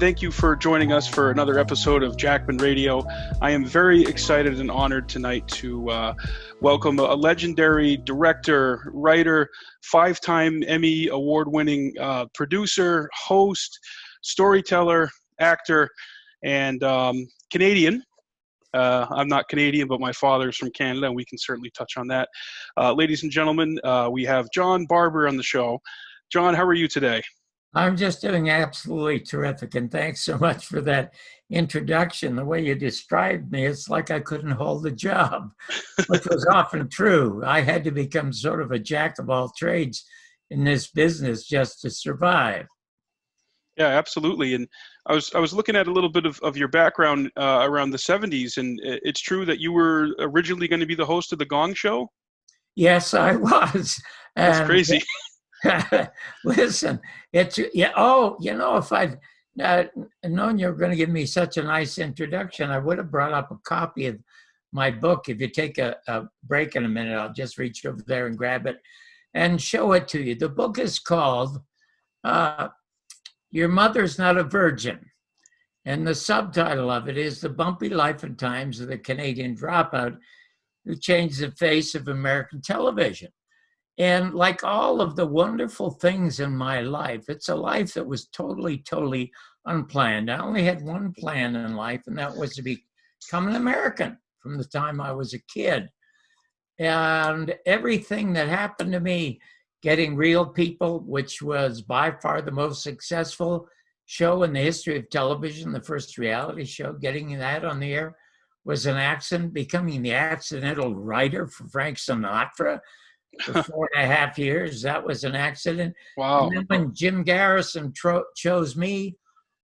and thank you for joining us for another episode of Jackman Radio. I am very excited and honored tonight to welcome a legendary director, writer, 5-time Emmy award-winning producer, host, storyteller, actor, and Canadian. I'm not Canadian, but my father's from Canada, and we can certainly touch on that. Ladies and gentlemen, we have John Barbour on the show. John, how are you today? I'm just doing absolutely terrific, and thanks so much for that introduction. The way you described me, it's like I couldn't hold a job, which was often true. I had to become sort of a jack of all trades in this business just to survive. Yeah, absolutely. And I was looking at a little bit of your background around the 70s, and it's true that you were originally going to be the host of The Gong Show? Yes, I was. That's crazy. Listen, it's if I'd known you were going to give me such a nice introduction, I would have brought up a copy of my book. If you take a break in a minute, I'll just reach over there and grab it and show it to you. The book is called Your Mother's Not a Virgin, and the subtitle of it is The Bumpy Life and Times of the Canadian Dropout Who Changed the Face of American Television. And like all of the wonderful things in my life, it's a life that was totally unplanned. I only had one plan in life, and that was to become an American from the time I was a kid. And everything that happened to me, getting Real People, which was by far the most successful show in the history of television, the first reality show, getting that on the air was an accident. Becoming the accidental writer for Frank Sinatra for 4.5 years, that was an accident. Wow. And then when Jim Garrison chose me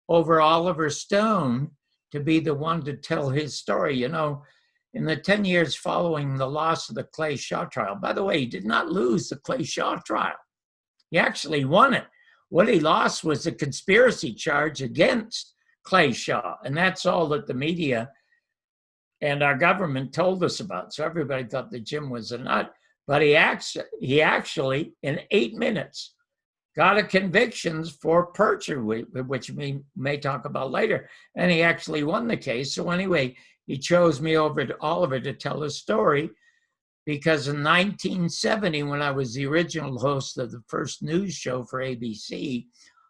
over Oliver Stone to be the one to tell his story, in the 10 years following the loss of the Clay Shaw trial. By the way, he did not lose the Clay Shaw trial. He actually won it. What he lost was a conspiracy charge against Clay Shaw, and that's all that the media and our government told us about. So everybody thought that Jim was a nut. But he actually, in 8 minutes, got a convictions for perjury, which we may talk about later. And he actually won the case. So anyway, he chose me over to Oliver to tell his story, because in 1970, when I was the original host of the first news show for ABC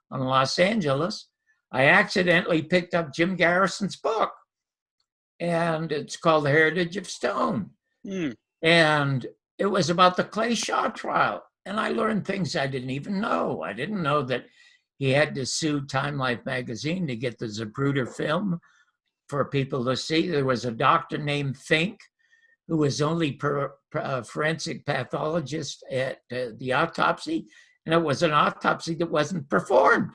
on Los Angeles, I accidentally picked up Jim Garrison's book. And it's called The Heritage of Stone. And it was about the Clay Shaw trial. And I learned things I didn't even know. I didn't know that he had to sue Time Life magazine to get the Zapruder film for people to see. There was a doctor named Fink, who was only forensic pathologist at the autopsy. And it was an autopsy that wasn't performed.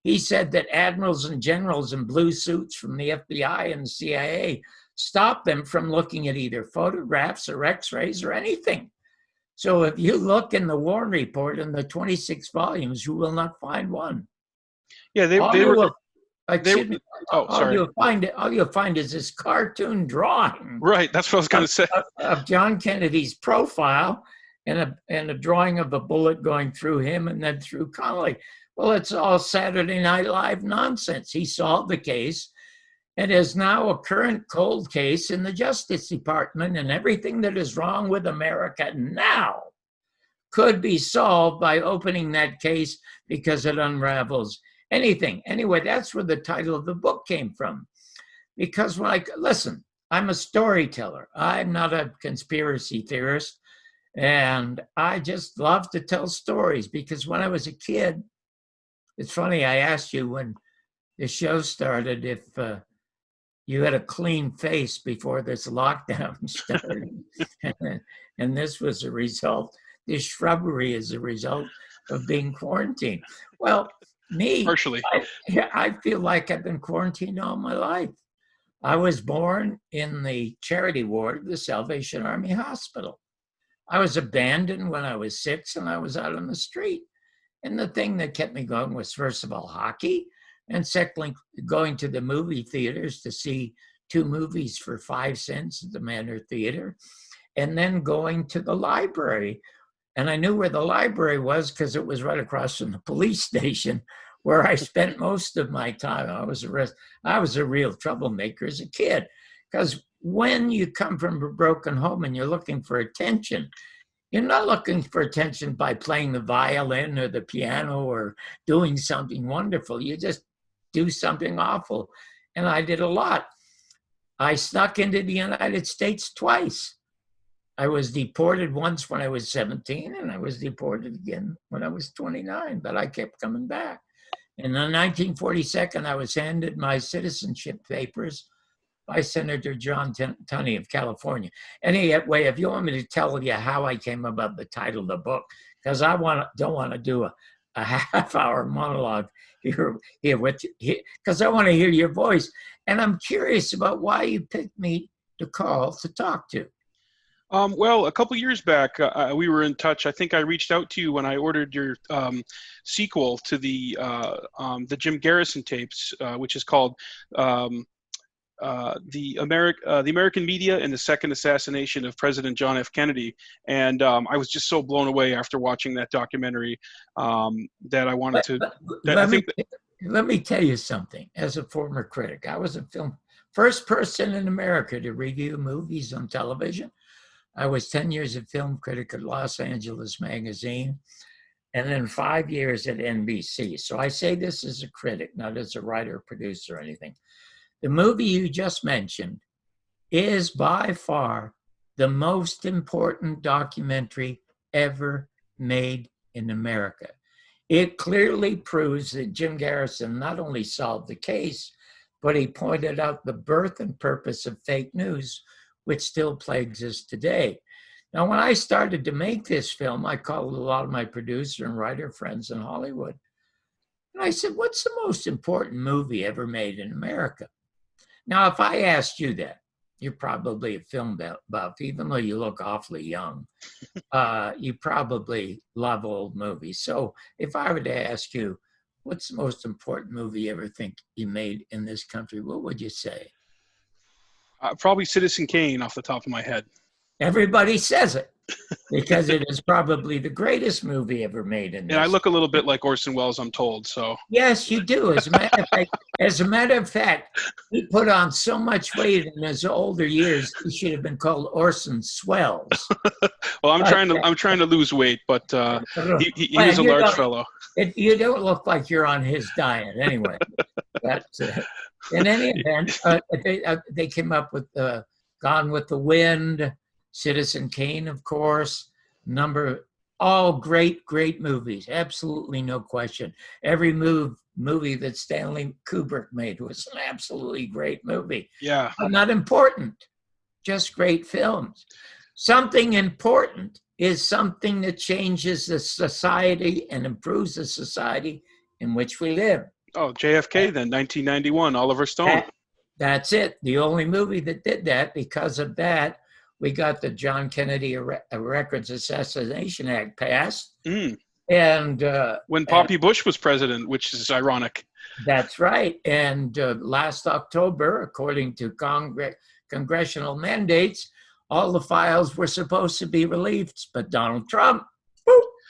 He said that admirals and generals in blue suits from the FBI and the CIA stopped them from looking at either photographs or x-rays or anything. So if you look in the Warren Report in the 26 volumes, you will not find one. Yeah, all you'll find is this cartoon drawing. Right, that's what I was going to say. Of John Kennedy's profile and a drawing of a bullet going through him and then through Connolly. Well, it's all Saturday Night Live nonsense. He solved the case. It is now a current cold case in the Justice Department, and everything that is wrong with America now could be solved by opening that case, because it unravels anything. Anyway, that's where the title of the book came from. Because listen, I'm a storyteller. I'm not a conspiracy theorist, and I just love to tell stories, because when I was a kid, it's funny, I asked you when the show started if you had a clean face before this lockdown started. And this was a result. This shrubbery is a result of being quarantined. Well, me, partially. I feel like I've been quarantined all my life. I was born in the charity ward of the Salvation Army Hospital. I was abandoned when I was 6, and I was out on the street. And the thing that kept me going was, first of all, hockey, and secondly, going to the movie theaters to see 2 movies for 5 cents at the Manor Theater, and then going to the library. And I knew where the library was because it was right across from the police station where I spent most of my time. I was a real troublemaker as a kid, because when you come from a broken home and you're looking for attention, you're not looking for attention by playing the violin or the piano or doing something wonderful. You just do something awful. And I did a lot. I snuck into the United States twice. I was deported once when I was 17, and I was deported again when I was 29, but I kept coming back. And in 1942, I was handed my citizenship papers by Senator John Tunney of California. Anyway, if you want me to tell you how I came about the title of the book, because I don't want to do a half-hour monologue here because I want to hear your voice. And I'm curious about why you picked me to call to talk to. Well, a couple years back, we were in touch. I think I reached out to you when I ordered your sequel to the Jim Garrison tapes, which is called the American Media and the Second Assassination of President John F. Kennedy. And I was just so blown away after watching that documentary that I wanted to. Let me tell you something. As a former critic, I was a first person in America to review movies on television. I was 10 years a film critic at Los Angeles Magazine, and then 5 years at NBC. So I say this as a critic, not as a writer, producer, or anything. The movie you just mentioned is by far the most important documentary ever made in America. It clearly proves that Jim Garrison not only solved the case, but he pointed out the birth and purpose of fake news, which still plagues us today. Now, when I started to make this film, I called a lot of my producer and writer friends in Hollywood. And I said, what's the most important movie ever made in America? Now, if I asked you that, you're probably a film buff, even though you look awfully young. You probably love old movies. So if I were to ask you, what's the most important movie you ever think you made in this country, what would you say? Probably Citizen Kane off the top of my head. Everybody says it because it is probably the greatest movie ever made in this. And I look a little bit like Orson Welles, I'm told. So yes, you do. As a matter of fact, he put on so much weight in his older years. He should have been called Orson Swells. Well, I'm trying to lose weight, but he is a large fellow. You don't look like you're on his diet, anyway. But in any event, they came up with Gone with the Wind, Citizen Kane, of course, all great movies, absolutely no question. Every movie that Stanley Kubrick made was an absolutely great movie. Yeah. But not important, just great films. Something important is something that changes the society and improves the society in which we live. Oh, JFK then, 1991, Oliver Stone. That's it. The only movie that did that. Because of that, we got the John Kennedy Records Assassination Act passed. And when Poppy Bush was president, which is ironic. That's right. And last October, according to congressional mandates, all the files were supposed to be released, but Donald Trump,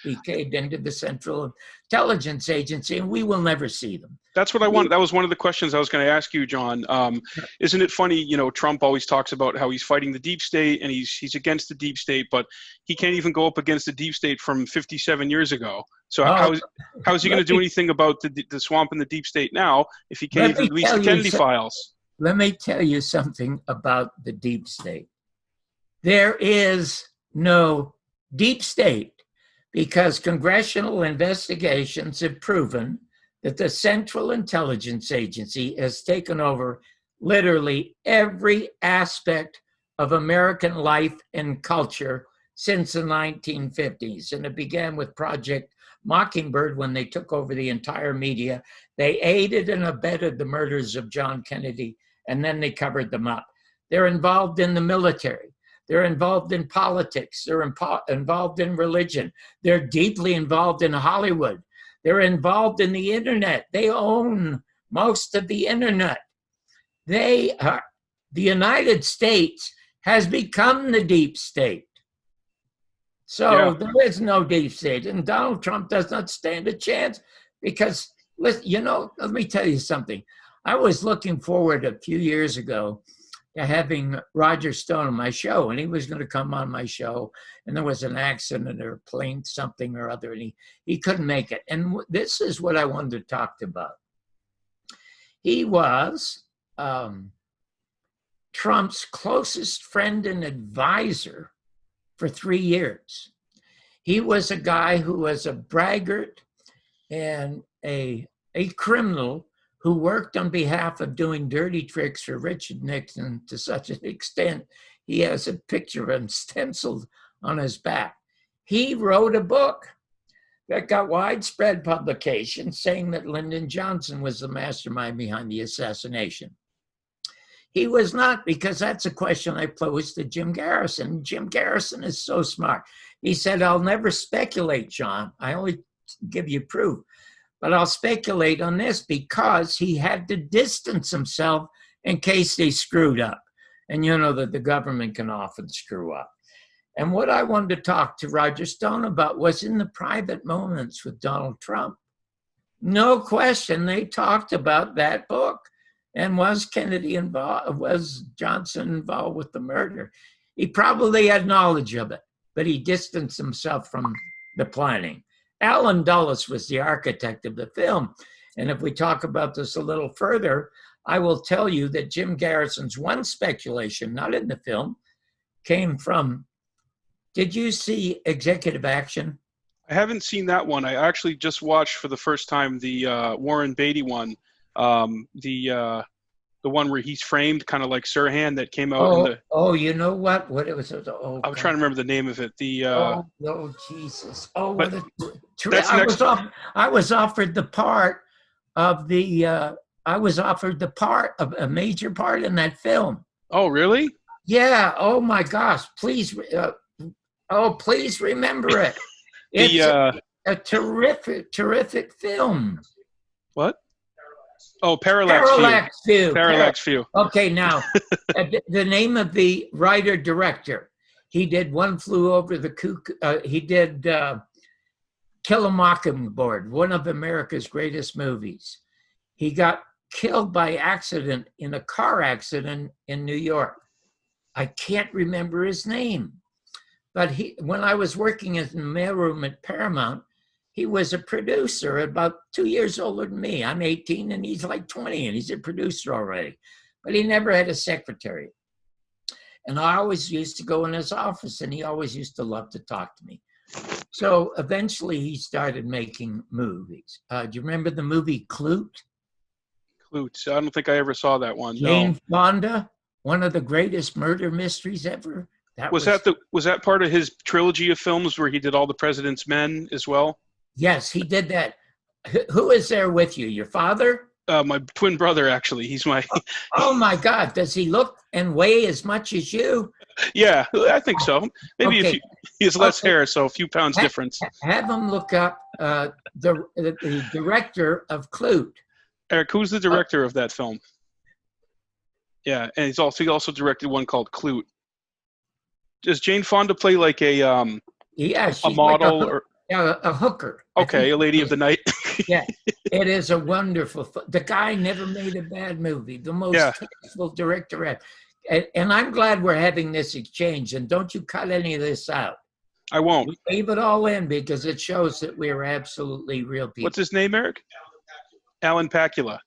he caved into the Central Intelligence Agency, and we will never see them. That's what I wanted. That was one of the questions I was going to ask you, John. Isn't it funny, Trump always talks about how he's fighting the deep state and he's against the deep state, but he can't even go up against the deep state from 57 years ago. So how is he going to do anything about the swamp in the deep state now if he can't even release the Kennedy files? Let me tell you something about the deep state. There is no deep state because congressional investigations have proven that the Central Intelligence Agency has taken over literally every aspect of American life and culture since the 1950s. And it began with Project Mockingbird when they took over the entire media. They aided and abetted the murders of John Kennedy, and then they covered them up. They're involved in the military. They're involved in politics. They're involved in religion. They're deeply involved in Hollywood. They're involved in the internet. They own most of the internet. The United States has become the deep state. So there is no deep state. And Donald Trump does not stand a chance because Listen, let me tell you something. I was looking forward a few years ago to having Roger Stone on my show, and he was going to come on my show, and there was an accident or a plane, something or other, and he couldn't make it. And this is what I wanted to talk about. He was Trump's closest friend and advisor for 3 years. He was a guy who was a braggart and a criminal who worked on behalf of doing dirty tricks for Richard Nixon to such an extent he has a picture of him stenciled on his back. He wrote a book that got widespread publication saying that Lyndon Johnson was the mastermind behind the assassination. He was not, because that's a question I posed to Jim Garrison. Jim Garrison is so smart. He said, I'll never speculate, John. I only give you proof. But I'll speculate on this because he had to distance himself in case they screwed up. And you know that the government can often screw up. And what I wanted to talk to Roger Stone about was in the private moments with Donald Trump. No question, they talked about that book. And was Kennedy involved? Was Johnson involved with the murder? He probably had knowledge of it, but he distanced himself from the planning. Alan Dulles was the architect of the film. And if we talk about this a little further, I will tell you that Jim Garrison's one speculation, not in the film, came from, did you see Executive Action? I haven't seen that one. I actually just watched for the first time the Warren Beatty one, the one where he's framed, kind of like Sirhan, that came out in the. Oh, you know what? What it was? Oh, I'm trying to remember the name of it. The. Oh, Jesus! Oh, what a. I was offered the part of the. I was offered the part of a major part in that film. Oh, really? Yeah. Oh my gosh! Please. Please remember it. It's a terrific film. What? Oh, Parallax View. Parallax View. Okay, now, the name of the writer-director. He did One Flew Over the Cuckoo. He did Kill a Mockingbird, one of America's greatest movies. He got killed by accident in a car accident in New York. I can't remember his name. But when I was working in the mailroom at Paramount, he was a producer, about 2 years older than me. I'm 18 and he's like 20 and he's a producer already. But he never had a secretary. And I always used to go in his office and he always used to love to talk to me. So eventually he started making movies. Do you remember the movie Clute? Clute. I don't think I ever saw that one. Jane Fonda, one of the greatest murder mysteries ever. Was that part of his trilogy of films where he did all the President's Men as well? Yes, he did that. Who is there with you? Your father? My twin brother, actually. He's my. Oh my God! Does he look and weigh as much as you? Yeah, I think so. Maybe he has less hair, so a few pounds difference. Have him look up the director of Clute. Eric, who's the director of that film? Yeah, and he also directed one called Clute. Does Jane Fonda play like a model like a hooker? Okay, a lady of the night. Yeah, it is a wonderful. The guy never made a bad movie. The most tasteful director ever. And I'm glad we're having this exchange. And don't you cut any of this out. I won't. Leave it all in because it shows that we're absolutely real people. What's his name, Eric? Alan Pakula.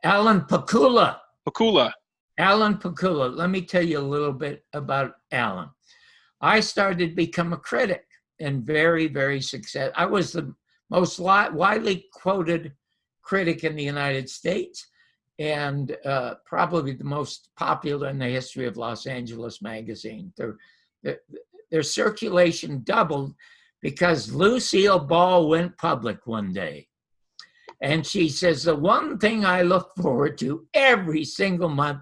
Alan Pakula. Pakula. Alan Pakula. Let me tell you a little bit about Alan. I started to become a critic and very, very successful. I was the most widely quoted critic in the United States and probably the most popular in the history of Los Angeles magazine. Their circulation doubled because Lucille Ball went public one day. And she says, the one thing I look forward to every single month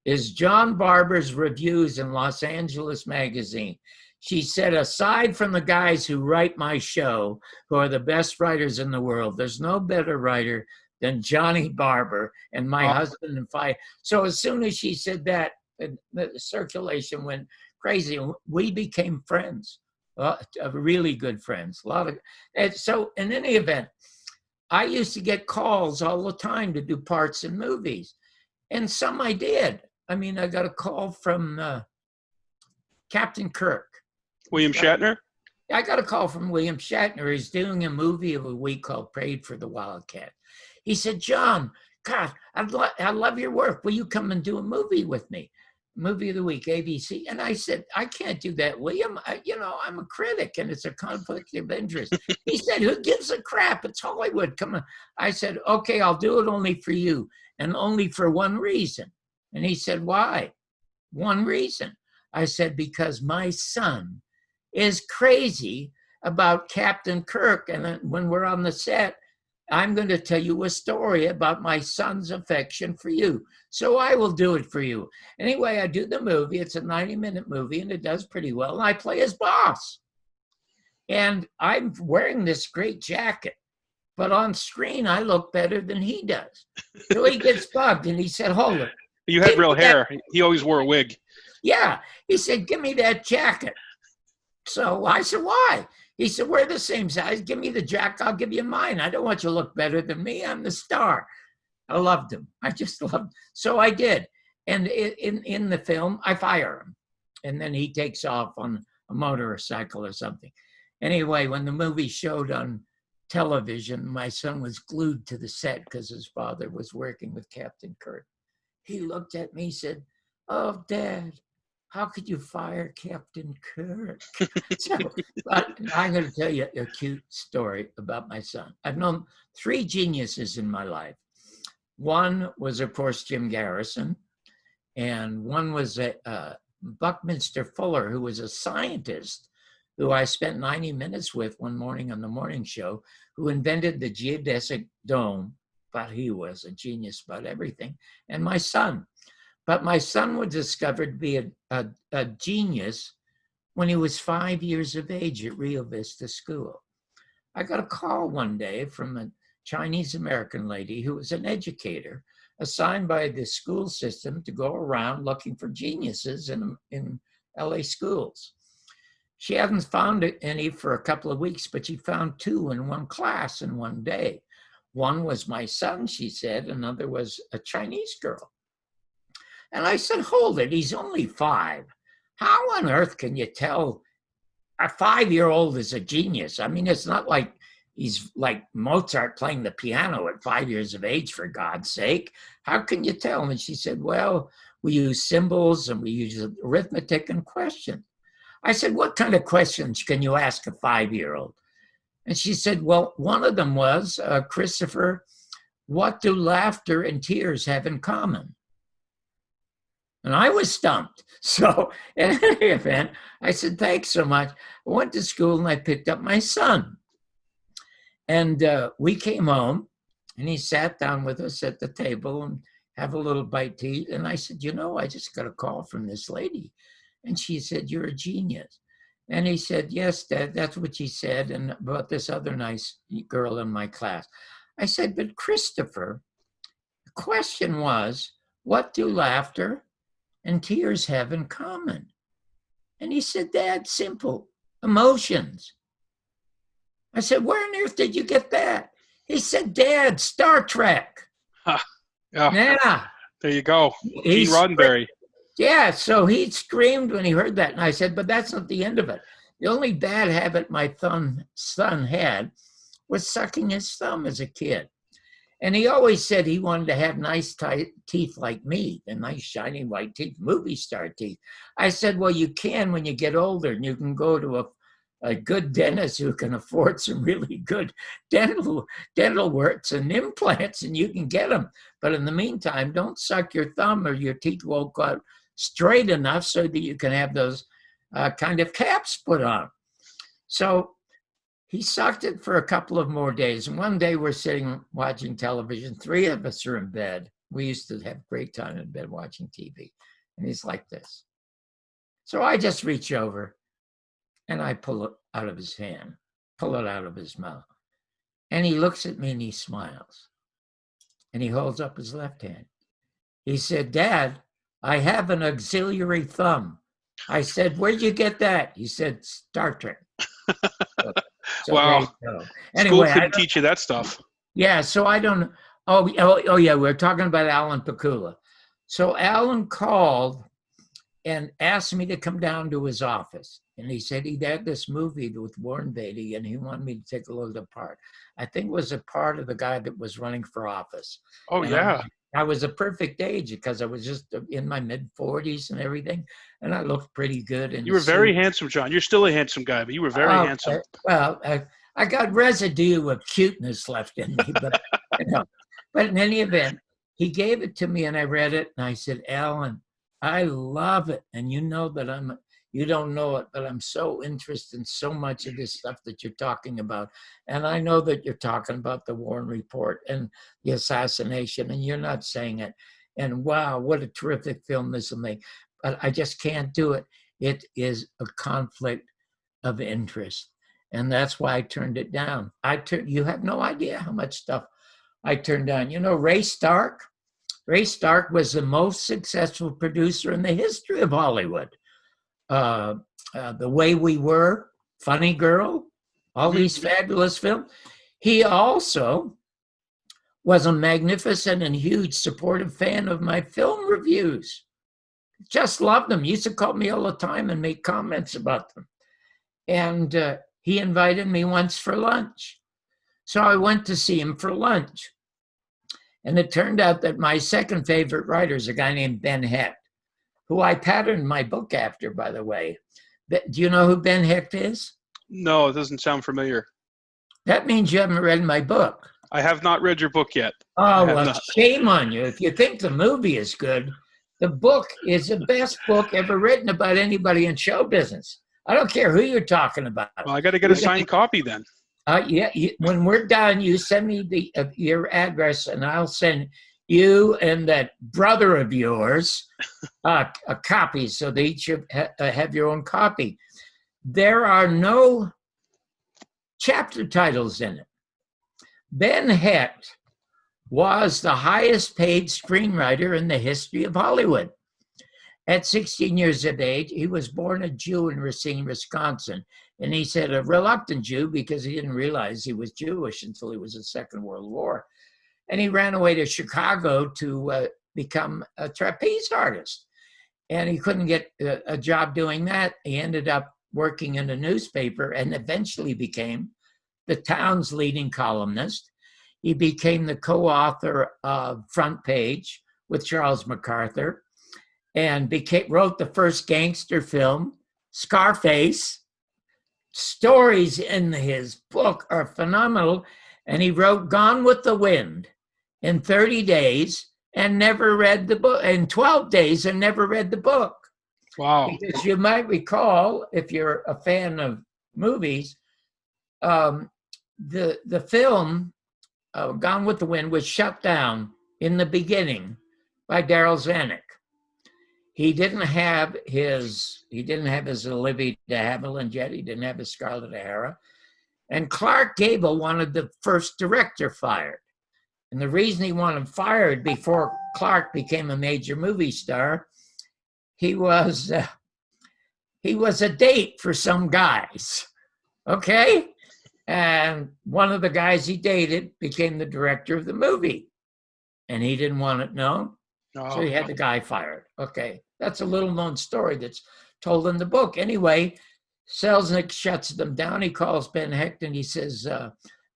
is John Barbour's reviews in Los Angeles magazine. She said, aside from the guys who write my show, who are the best writers in the world, there's no better writer than Johnny Barbour and my husband and five. So as soon as she said that, the circulation went crazy. We became friends, really good friends. So in any event, I used to get calls all the time to do parts in movies. And some I did. I mean, I got a call from Captain Kirk. William Shatner? I got a call from William Shatner. He's doing a movie of a week called Prayed for the Wildcat. He said, John, God, I love your work. Will you come and do a movie with me? Movie of the week, ABC. And I said, I can't do that, William. I'm a critic and it's a conflict of interest. He said, who gives a crap? It's Hollywood. Come on. I said, okay, I'll do it only for you and only for one reason. And he said, why? One reason. I said, because my son is crazy about Captain Kirk. And when we're on the set, I'm going to tell you a story about my son's affection for you. So I will do it for you. Anyway, I do the movie. It's a 90-minute movie, and it does pretty well. And I play his boss. And I'm wearing this great jacket. But on screen, I look better than he does. So he gets bugged, and he said, hold it. You had real hair. He always wore a wig. Yeah. He said, give me that jacket. So I said, why? He said, we're the same size. Give me the jacket. I'll give you mine. I don't want you to look better than me. I'm the star. I loved him. I just loved him. So I did. And in the film, I fire him. And then he takes off on a motorcycle or something. Anyway, when the movie showed on television, my son was glued to the set because his father was working with Captain Kirk. He looked at me and said, oh, Dad, how could you fire Captain Kirk? So, but I'm going to tell you a cute story about my son. I've known 3 geniuses in my life. One was, of course, Jim Garrison, and one was Buckminster Fuller, who was a scientist who I spent 90 minutes with one morning on the morning show, who invented the geodesic dome, but he was a genius about everything, and my son. But my son was discovered to be a genius when he was 5 years of age at Rio Vista School. I got a call one day from a Chinese-American lady who was an educator assigned by the school system to go around looking for geniuses in LA schools. She hadn't found any for a couple of weeks, but she found 2 in one class in one day. One was my son, she said, another was a Chinese girl. And I said, hold it, he's only 5. How on earth can you tell a 5-year-old is a genius? I mean, it's not like he's like Mozart playing the piano at 5 years of age, for God's sake. How can you tell? And she said, well, we use symbols and we use arithmetic and questions. I said, what kind of questions can you ask a 5-year-old? And she said, well, one of them was, Christopher, what do laughter and tears have in common? And I was stumped. So in any event, I said, thanks so much. I went to school and I picked up my son. And we came home and he sat down with us at the table and have a little bite to eat. And I said, I just got a call from this lady. And she said, you're a genius. And he said, yes, Dad, that's what she said. And about this other nice girl in my class. I said, but Christopher, the question was, what do laughter and tears have in common? And he said, Dad, simple, emotions. I said, where on earth did you get that? He said, Dad, Star Trek. Yeah. There you go. Gene Roddenberry. Yeah, so he screamed when he heard that. And I said, but that's not the end of it. The only bad habit my son had was sucking his thumb as a kid. And he always said he wanted to have nice teeth like me, the nice shiny white teeth, movie star teeth. I said, well, you can when you get older and you can go to a good dentist who can afford some really good dental works and implants, and you can get them. But in the meantime, don't suck your thumb or your teeth won't go out straight enough so that you can have those kind of caps put on. So he sucked it for a couple of more days. And one day we're sitting watching television. 3 of us are in bed. We used to have great time in bed watching TV. And he's like this. So I just reach over and I pull it out of his hand, pull it out of his mouth. And he looks at me and he smiles. And he holds up his left hand. He said, Dad, I have an auxiliary thumb. I said, where'd you get that? He said, Star Trek. So wow. anyway, School couldn't teach you that stuff. Yeah, so I don't. Oh, yeah, we're talking about Alan Pakula. So Alan called and asked me to come down to his office, and he said he'd had this movie with Warren Beatty, and he wanted me to take a look at the part. I think it was a part of the guy that was running for office. Oh, And yeah. I was a perfect age because I was just in my mid-40s and everything, and I looked pretty good in You the were very suit. handsome, John. You're still a handsome guy, but you were very handsome. Well, I got residue of cuteness left in me, but you know. But in any event, he gave it to me, and I read it, and I said, Alan, I love it, and you know that you don't know it, but I'm so interested in so much of this stuff that you're talking about, and I know that you're talking about the Warren Report and the assassination, and you're not saying it. And wow, what a terrific film this will make! But I just can't do it. It is a conflict of interest. And that's why I turned it down. You have no idea how much stuff I turned down. You know, Ray Stark was the most successful producer in the history of Hollywood. The Way We Were, Funny Girl, all these fabulous films. He also was a magnificent and huge supportive fan of my film reviews. Just loved them. Used to call me all the time and make comments about them. And he invited me once for lunch. So I went to see him for lunch. And it turned out that my second favorite writer is a guy named Ben Hecht, who I patterned my book after, by the way. Do you know who Ben Hecht is? No, it doesn't sound familiar. That means you haven't read my book. I have not read your book yet. Oh, well, shame on you. If you think the movie is good, the book is the best book ever written about anybody in show business. I don't care who you're talking about. Well, I got to get a signed copy then. Yeah. When we're done, you send me your address, and I'll send you and that brother of yours a copy, so they each have your own copy. There are no chapter titles in it. Ben Hecht was the highest paid screenwriter in the history of Hollywood. At 16 years of age, he was born a Jew in Racine, Wisconsin. And he said a reluctant Jew because he didn't realize he was Jewish until he was in the Second World War. And he ran away to Chicago to become a trapeze artist. And he couldn't get a job doing that. He ended up working in a newspaper and eventually became the town's leading columnist. He became the co-author of Front Page with Charles MacArthur, and wrote the first gangster film, Scarface. Stories in his book are phenomenal. And he wrote Gone with the Wind in 30 days and never read the book, in 12 days and never read the book. Wow. Because you might recall, if you're a fan of movies, the film Gone with the Wind was shut down in the beginning by Daryl Zanuck. He didn't have his Olivia de Havilland yet. He didn't have his Scarlett O'Hara. And Clark Gable wanted the first director fired. And the reason he wanted fired before Clark became a major movie star, he was a date for some guys, okay? And one of the guys he dated became the director of the movie. And he didn't want it known. So he had the guy fired. Okay, that's a little known story that's told in the book. Anyway, Selznick shuts them down. He calls Ben Hecht and he says,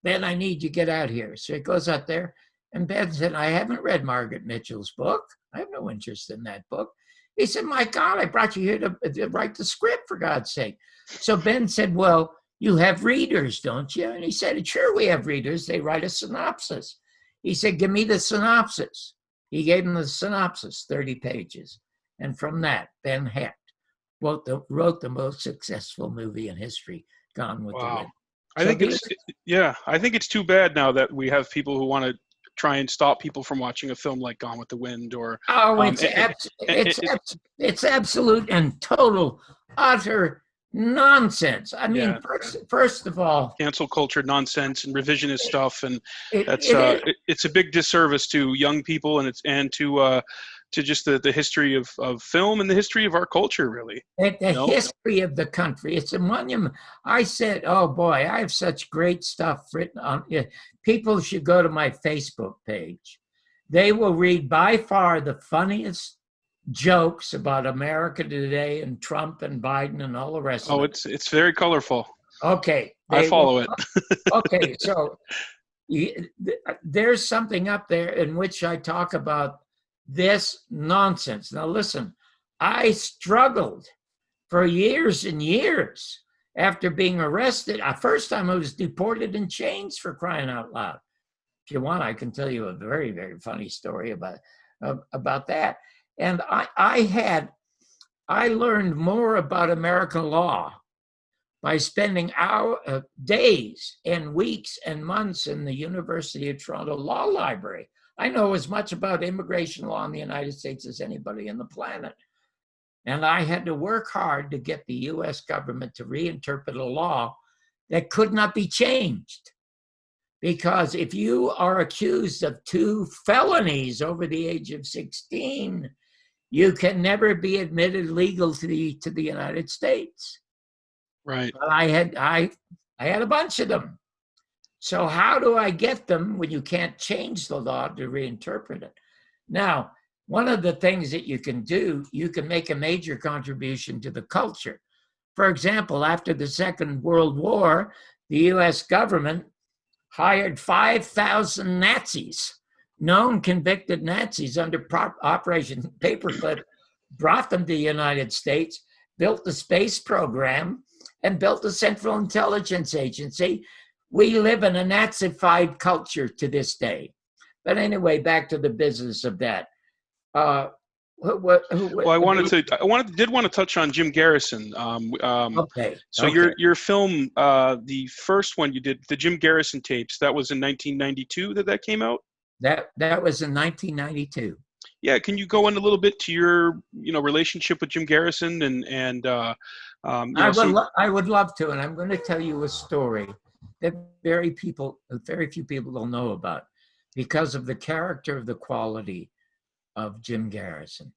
Ben, I need you to get out here. So he goes out there, and Ben said, I haven't read Margaret Mitchell's book. I have no interest in that book. He said, my God, I brought you here to write the script, for God's sake. So Ben said, well, you have readers, don't you? And he said, sure, we have readers. They write a synopsis. He said, give me the synopsis. He gave him the synopsis, 30 pages. And from that, Ben Hecht wrote the most successful movie in history, Gone with the Wind. I think it's too bad now that we have people who want to try and stop people from watching a film like Gone with the Wind or it's absolute and total utter nonsense. I mean, first of all, cancel culture nonsense and revisionist stuff, and it's a big disservice to young people and to to just the history of film and the history of our culture, really. The history of the country. It's a monument. I said, oh boy, I have such great stuff written on it. People should go to my Facebook page. They will read by far the funniest jokes about America today and Trump and Biden and all the rest of it. It's very colorful. Okay. I follow it. Okay, so there's something up there in which I talk about this nonsense. Now listen, I struggled for years and years after being arrested. First time I was deported in chains, for crying out loud. If you want, I can tell you a very, very funny story about that. And I learned more about American law by spending days and weeks and months in the University of Toronto Law Library. I know as much about immigration law in the United States as anybody on the planet. And I had to work hard to get the US government to reinterpret a law that could not be changed. Because if you are accused of 2 felonies over the age of 16, you can never be admitted legal to the United States. Right. But I had a bunch of them. So how do I get them when you can't change the law to reinterpret it? Now, one of the things that you can do, you can make a major contribution to the culture. For example, after the Second World War, the US government hired 5,000 Nazis, known convicted Nazis under Operation Paperclip, brought them to the United States, built the space program, and built the Central Intelligence Agency. We live in a Nazified culture to this day. But anyway, back to the business of that. I did want to touch on Jim Garrison. Okay. So your film, the first one you did, the Jim Garrison tapes, that was in 1992 that came out? That was in 1992. Yeah, can you go in a little bit to your relationship with Jim Garrison and I would love to, and I'm going to tell you a story that very few people will know about because of the character of the quality of Jim Garrison.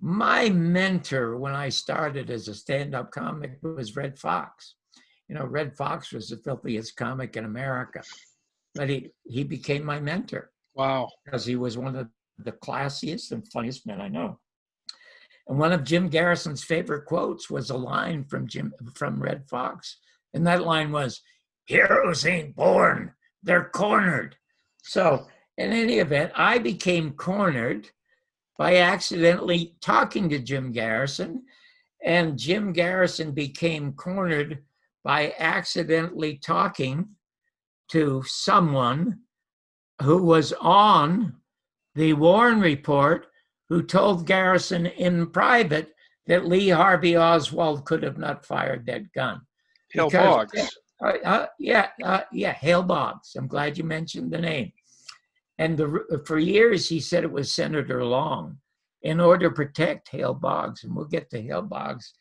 My mentor when I started as a stand-up comic was Red Fox. Red Fox was the filthiest comic in America, but he became my mentor. Wow. Because he was one of the classiest and funniest men I know. And one of Jim Garrison's favorite quotes was a line from Red Fox. And that line was, "Heroes ain't born, they're cornered." So in any event, I became cornered by accidentally talking to Jim Garrison, and Jim Garrison became cornered by accidentally talking to someone who was on the Warren Report, who told Garrison in private that Lee Harvey Oswald could have not fired that gun. Hale Boggs. Hale Boggs. I'm glad you mentioned the name. And for years, he said it was Senator Long in order to protect Hale Boggs. And we'll get to Hale Boggs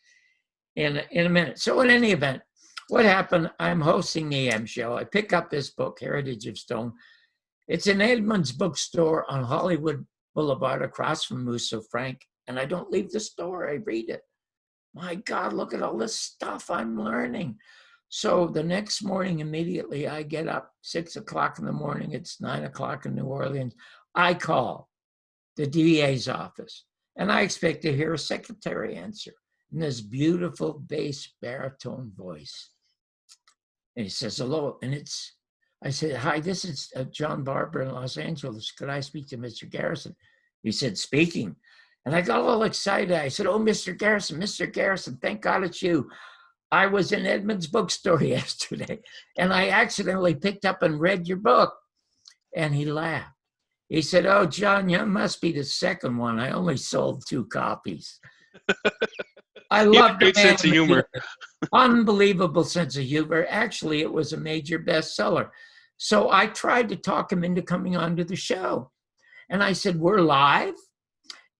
in a minute. So in any event, what happened, I'm hosting the AM show. I pick up this book, Heritage of Stone. It's in Edmunds bookstore on Hollywood Boulevard across from Musso Frank. And I don't leave the store, I read it. My God, look at all this stuff I'm learning. So the next morning, immediately, I get up, 6 o'clock in the morning. It's 9 o'clock in New Orleans. I call the DA's office, and I expect to hear a secretary answer in this beautiful bass baritone voice. And he says, "Hello." And I said, "Hi, this is John Barbour in Los Angeles. Could I speak to Mr. Garrison?" He said, "Speaking." And I got a little excited. I said, "Oh, Mr. Garrison, thank God it's you. I was in Edmunds bookstore yesterday, and I accidentally picked up and read your book." And he laughed. He said, "Oh, John, you must be the second one. I only sold 2 copies." I love the great sense of humor. Unbelievable sense of humor. Actually, it was a major bestseller. So I tried to talk him into coming on to the show. And I said, "We're live,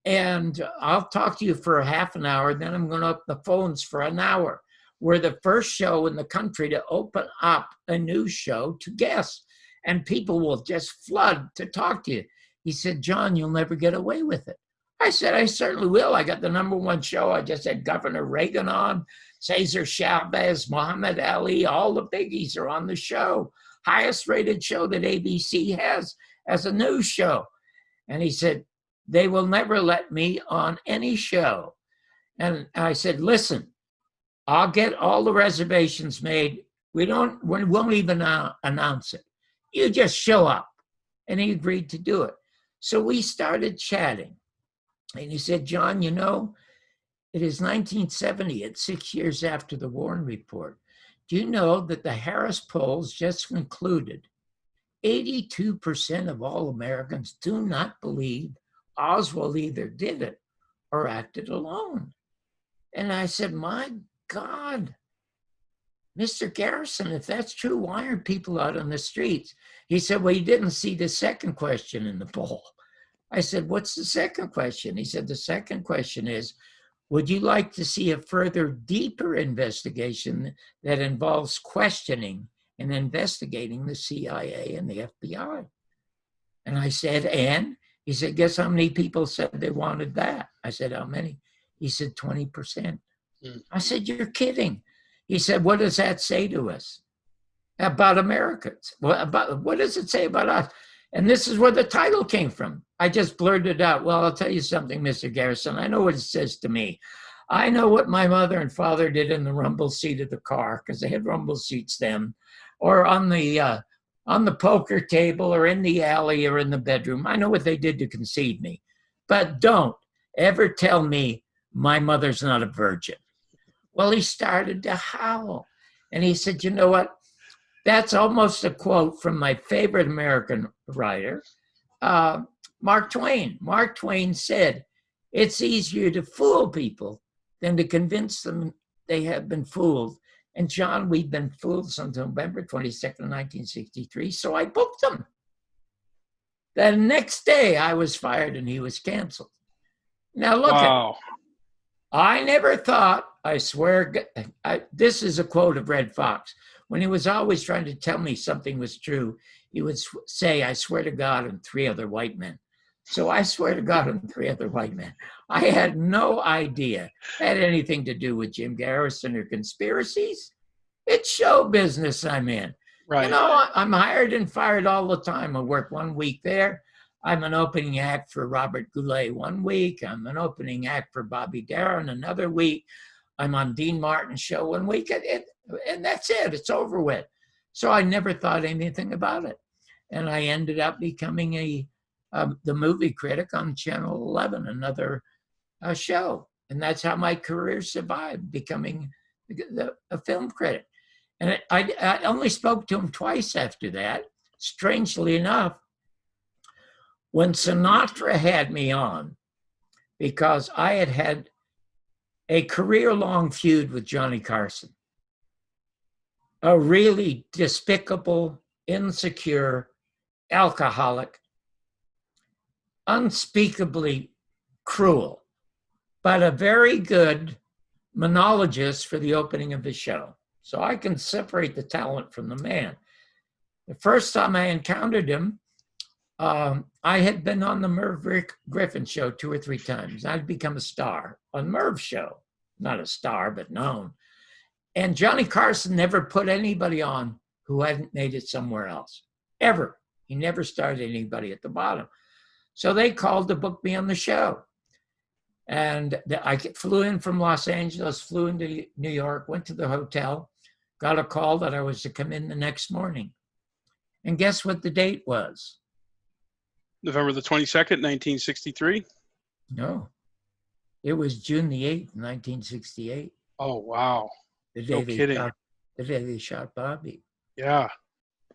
and I'll talk to you for a half an hour. Then I'm going to open the phones for an hour." We're the first show in the country to open up a news show to guests, and people will just flood to talk to you. He said, "John, you'll never get away with it." I said, I certainly will. I got the #1 show. I just had Governor Reagan on, Cesar Chavez, Muhammad Ali, all the biggies are on the show. Highest rated show that ABC has as a news show. And he said, they will never let me on any show. And I said, listen, I'll get all the reservations made. We won't even announce it. You just show up. And he agreed to do it. So we started chatting. And he said, John, you know, it is 1970. It's 6 years after the Warren Report. Do you know that the Harris polls just concluded 82% of all Americans do not believe Oswald either did it or acted alone? And I said, my God, Mr. Garrison, if that's true, why aren't people out on the streets? He said, well, you didn't see the second question in the poll. I said, what's the second question? He said, the second question is, would you like to see a further deeper investigation that involves questioning and investigating the CIA and the FBI? And I said, and? He said, guess how many people said they wanted that? I said, how many? He said, 20%. I said, you're kidding. He said, what does that say to us about Americans? What does it say about us? And this is where the title came from. I just blurted out, well, I'll tell you something, Mr. Garrison. I know what it says to me. I know what my mother and father did in the rumble seat of the car, because they had rumble seats then, or on the poker table, or in the alley, or in the bedroom. I know what they did to conceive me. But don't ever tell me my mother's not a virgin. Well, he started to howl. And he said, you know what? That's almost a quote from my favorite American writer, Mark Twain. Mark Twain said, it's easier to fool people than to convince them they have been fooled. And John, we've been fooled since November 22nd, 1963, so I booked him. The next day, I was fired and he was canceled. Now look, wow. I never thought, I swear, this is a quote of Red Fox. When he was always trying to tell me something was true, he would say, I swear to God, and 3 other white men. So I swear to God, and 3 other white men. I had no idea it had anything to do with Jim Garrison or conspiracies. It's show business I'm in. Right. You know, I'm hired and fired all the time. I work 1 week there. I'm an opening act for Robert Goulet 1 week. I'm an opening act for Bobby Darin another week. I'm on Dean Martin's show 1 week. And that's it. It's over with. So I never thought anything about it. And I ended up becoming the movie critic on Channel 11, another show. And that's how my career survived, becoming a film critic. And I only spoke to him twice after that. Strangely enough, when Sinatra had me on, because I had had a career-long feud with Johnny Carson, a really despicable, insecure, alcoholic, unspeakably cruel, but a very good monologist for the opening of the show. So I can separate the talent from the man. The first time I encountered him, I had been on the Merv Griffin show 2 or 3 times. I'd become a star on Merv's show. Not a star, but known. And Johnny Carson never put anybody on who hadn't made it somewhere else, ever. He never started anybody at the bottom. So they called to book me on the show. And I flew in from Los Angeles, flew into New York, went to the hotel, got a call that I was to come in the next morning. And guess what the date was? November the 22nd, 1963? No. It was June the 8th, 1968. Oh, wow. The day they shot Bobby. Yeah.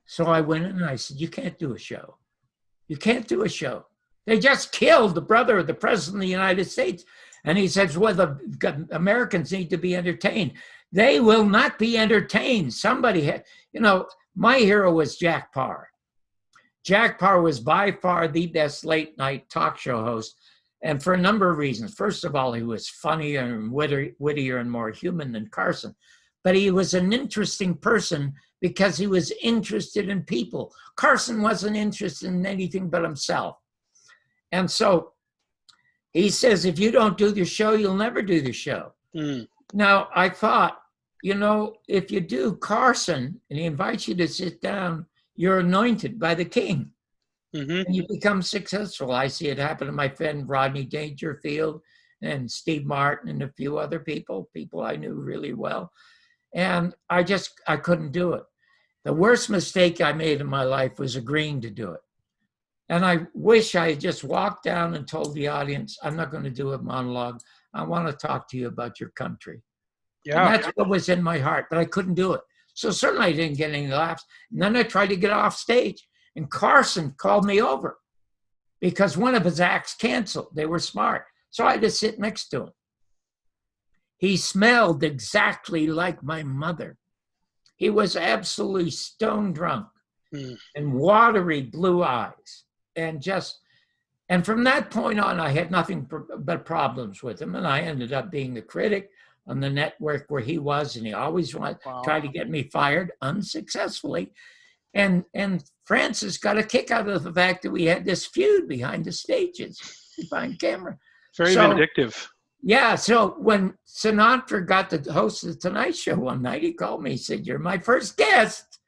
So I went in and I said, you can't do a show. You can't do a show. They just killed the brother of the president of the United States. And he says, well, the Americans need to be entertained. They will not be entertained. Somebody had, my hero was Jack Paar. Jack Paar was by far the best late night talk show host. And for a number of reasons. First of all, he was funnier and wittier and more human than Carson. But he was an interesting person because he was interested in people. Carson wasn't interested in anything but himself. And so He says, if you don't do the show, you'll never do the show. Mm. Now, I thought, if you do Carson and he invites you to sit down, you're anointed by the king. Mm-hmm. And you become successful. I see it happen to my friend Rodney Dangerfield and Steve Martin and a few other people I knew really well. And I couldn't do it. The worst mistake I made in my life was agreeing to do it. And I wish I had just walked down and told the audience, I'm not going to do a monologue. I want to talk to you about your country. Yeah. And that's what was in my heart, but I couldn't do it. So certainly I didn't get any laughs. And then I tried to get off stage, and Carson called me over because one of his acts canceled. They were smart. So I had to sit next to him. He smelled exactly like my mother. He was absolutely stone drunk and watery blue eyes. And from that point on, I had nothing but problems with him. And I ended up being the critic on the network where he was. And he always tried to get me fired unsuccessfully. And Francis got a kick out of the fact that we had this feud behind the stages, behind camera. Very vindictive. Yeah, so when Sinatra got to host the Tonight Show one night, he called me. He said, "You're my first guest.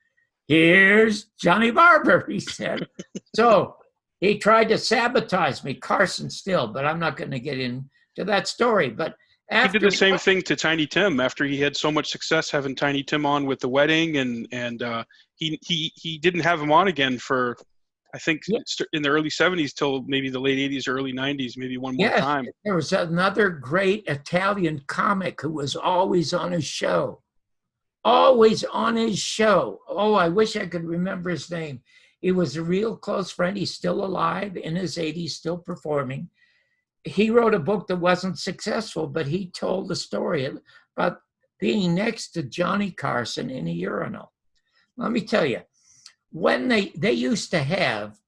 Here's Johnny Barbour," he said. So he tried to sabotage me, Carson still, but I'm not going to get into that story. But he did the same thing to Tiny Tim after he had so much success having Tiny Tim on with The Wedding, and he didn't have him on again for, I think, in the early 70s till maybe the late 80s or early 90s, maybe one more time. There was another great Italian comic who was always on his show. Always on his show. Oh, I wish I could remember his name. He was a real close friend. He's still alive, in his 80s, still performing. He wrote a book that wasn't successful, but he told the story about being next to Johnny Carson in a urinal. Let me tell you, when they used to have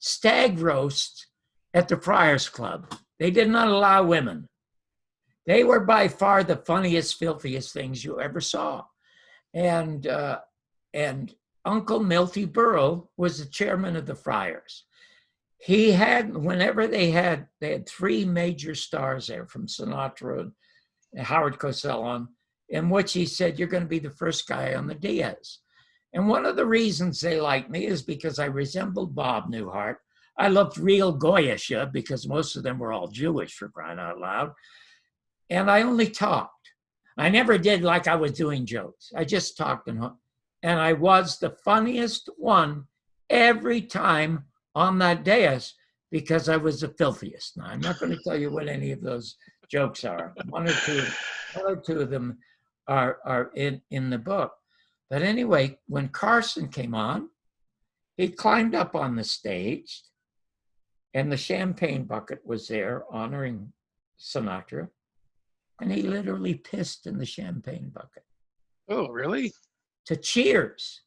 stag roasts at the Friars Club, they did not allow women. They were by far the funniest, filthiest things you ever saw. And Uncle Milty Burrell was the chairman of the Friars. He had, whenever they had three major stars there from Sinatra and Howard Cosell on, in which he said, "You're going to be the first guy on the Diaz." And one of the reasons they liked me is because I resembled Bob Newhart. I looked real Goyish because most of them were all Jewish, for crying out loud. And I only talked. I never did like I was doing jokes. I just talked, and I was the funniest one every time on that dais because I was the filthiest. Now, I'm not going to tell you what any of those jokes are. One or two of them are in the book. But anyway, when Carson came on, he climbed up on the stage, and the champagne bucket was there honoring Sinatra, and he literally pissed in the champagne bucket. Oh, really? To cheers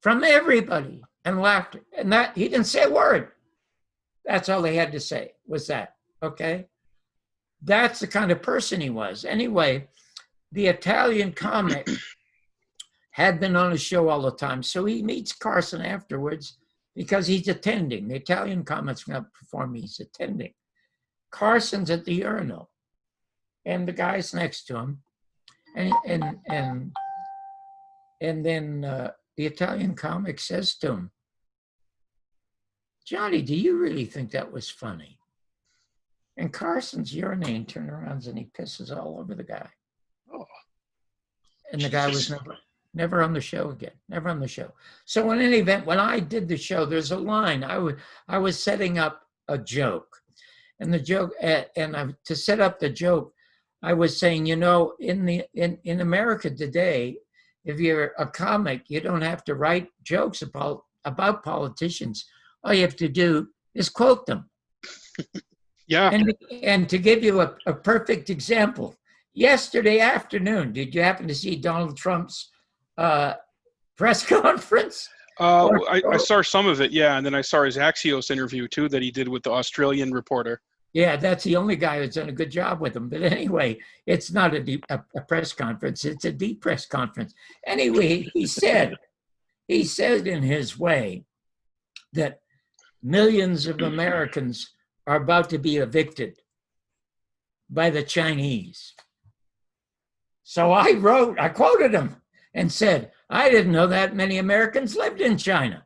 from everybody, and laughter. And that, he didn't say a word. That's all they had to say was that, okay? That's the kind of person he was. Anyway, the Italian comic had been on his show all the time. So he meets Carson afterwards because he's attending. The Italian comic's going to perform, he's attending. Carson's at the urinal, and the guy's next to him. And then the Italian comic says to him, "Johnny, do you really think that was funny?" And Carson's urinating, turns around, and he pisses all over the guy. Oh. And the guy was never on the show again, never on the show. So in any event, when I did the show, there's a line. I was setting up a joke. And the joke, to set up the joke, I was saying, in America today, if you're a comic, you don't have to write jokes about politicians. All you have to do is quote them. Yeah. And to give you a perfect example, yesterday afternoon, did you happen to see Donald Trump's press conference? I saw some of it, yeah. And then I saw his Axios interview, too, that he did with the Australian reporter. Yeah, that's the only guy who's done a good job with him. But anyway, it's not a press conference. It's a deep press conference. Anyway, he said in his way that millions of Americans are about to be evicted by the Chinese. So I quoted him and said, I didn't know that many Americans lived in China.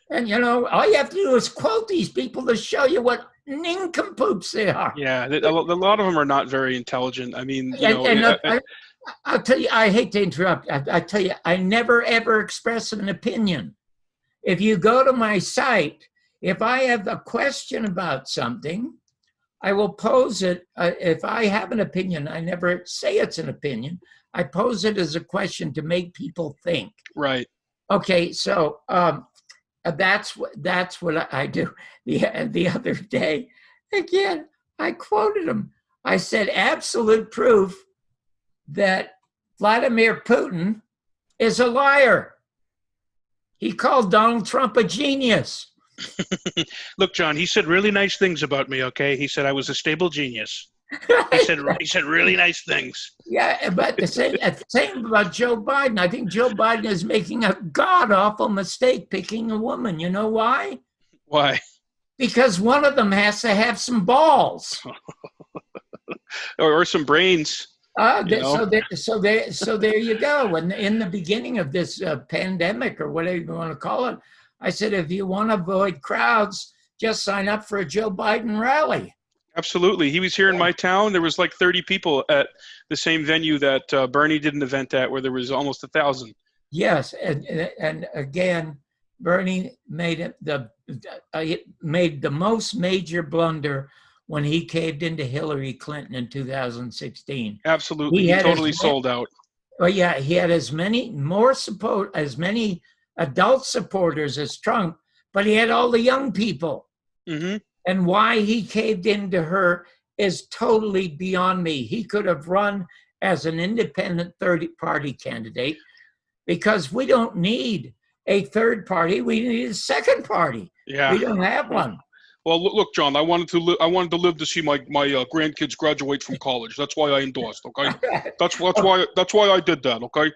And, all you have to do is quote these people to show you what nincompoops they are. Yeah, a lot of them are not very intelligent. I mean, I'll tell you, I hate to interrupt. I tell you, I never, ever express an opinion. If you go to my site, if I have a question about something, I will pose it. If I have an opinion, I never say it's an opinion. I pose it as a question to make people think. Right. Okay, so that's what I do. The other day, again, I quoted him. I said, absolute proof that Vladimir Putin is a liar. He called Donald Trump a genius. Look, John, he said really nice things about me, okay? He said I was a stable genius. He said really nice things. Yeah, but the same about Joe Biden. I think Joe Biden is making a god-awful mistake picking a woman. You know why? Why? Because one of them has to have some balls. or some brains. So there you go. And in the beginning of this pandemic, or whatever you want to call it, I said, if you want to avoid crowds, just sign up for a Joe Biden rally. Absolutely. He was here in my town. There was like 30 people at the same venue that Bernie did an event at, where there was almost 1,000. Yes. And again, Bernie made the most major blunder when he caved into Hillary Clinton in 2016. Absolutely. He totally sold out. Well, yeah, he had as many adult supporters as Trump, but he had all the young people. Mm-hmm. And why he caved into her is totally beyond me. He could have run as an independent third-party candidate, because we don't need a third party. We need a second party. Yeah. We don't have one. Well, look, John, I wanted to live to see my grandkids graduate from college. That's why I endorsed. Okay, that's why I did that. Okay.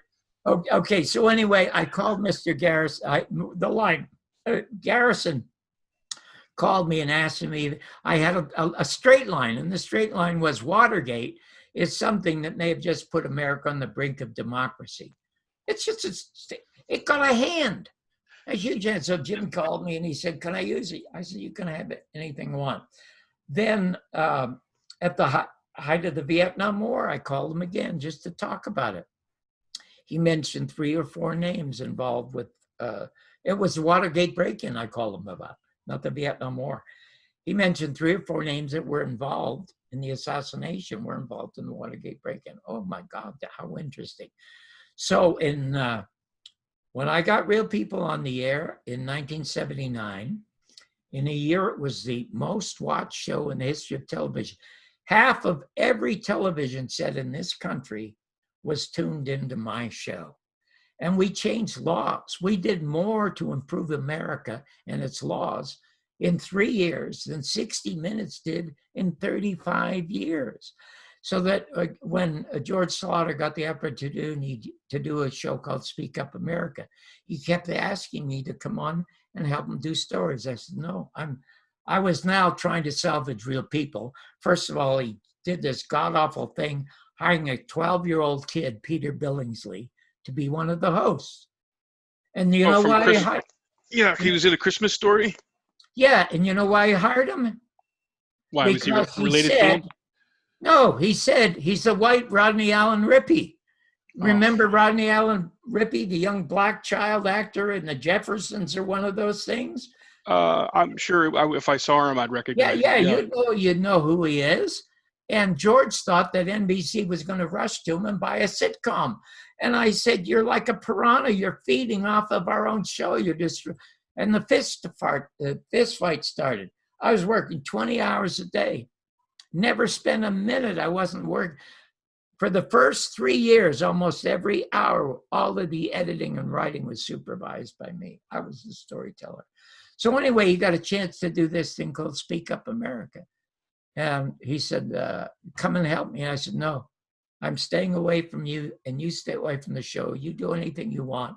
Okay. So anyway, I called Mr. Garrison. Garrison called me and asked me. I had a straight line, and the straight line was Watergate is something that may have just put America on the brink of democracy. It's just it got a hand. A huge hand. So Jim called me and he said, can I use it? I said, you can have it, anything you want. Then at the height of the Vietnam War, I called him again just to talk about it. He mentioned 3 or 4 names involved with, it was the Watergate break-in I called him about, not the Vietnam War. He mentioned 3 or 4 names that were involved in the assassination, were involved in the Watergate break-in. Oh my God, how interesting. So when I got Real People on the air in 1979, in a year it was the most watched show in the history of television. Half of every television set in this country was tuned into my show. And we changed laws. We did more to improve America and its laws in 3 years than 60 Minutes did in 35 years. So that when George Slaughter got the opportunity to do a show called Speak Up America, he kept asking me to come on and help him do stories. I said, no, I was now trying to salvage Real People. First of all, he did this god-awful thing, hiring a 12-year-old kid, Peter Billingsley, to be one of the hosts. And you know why? Yeah, he was in A Christmas Story? Yeah, and you know why I hired him? Why, because was he related to him? No, he said he's the white Rodney Allen Rippey. Remember Rodney Allen Rippey, the young black child actor in The Jeffersons or one of those things? I'm sure if I saw him, I'd recognize him. Yeah, you'd know who he is. And George thought that NBC was going to rush to him and buy a sitcom. And I said, you're like a piranha. You're feeding off of our own show. And the fist fight started. I was working 20 hours a day. Never spent a minute I wasn't working. For the first 3 years, almost every hour, all of the editing and writing was supervised by me. I was the storyteller. So anyway, he got a chance to do this thing called Speak Up America. And he said, come and help me. And I said, no, I'm staying away from you and you stay away from the show. You do anything you want.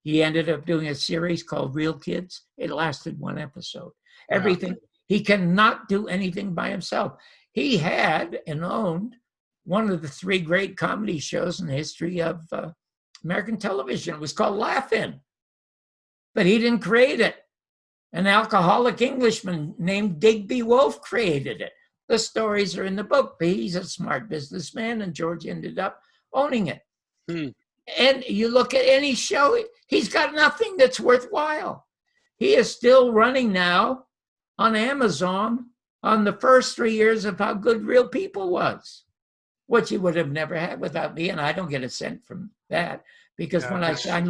He ended up doing a series called Real Kids. It lasted one episode. Everything. He cannot do anything by himself. He had and owned one of the 3 great comedy shows in the history of American television. It was called Laugh-In. But he didn't create it. An alcoholic Englishman named Digby Wolfe created it. The stories are in the book, but he's a smart businessman, and George ended up owning it. And you look at any show, he's got nothing that's worthwhile. He is still running now on Amazon on the first 3 years of how good Real People was, which he would have never had without me, and I don't get a cent from that, because when I signed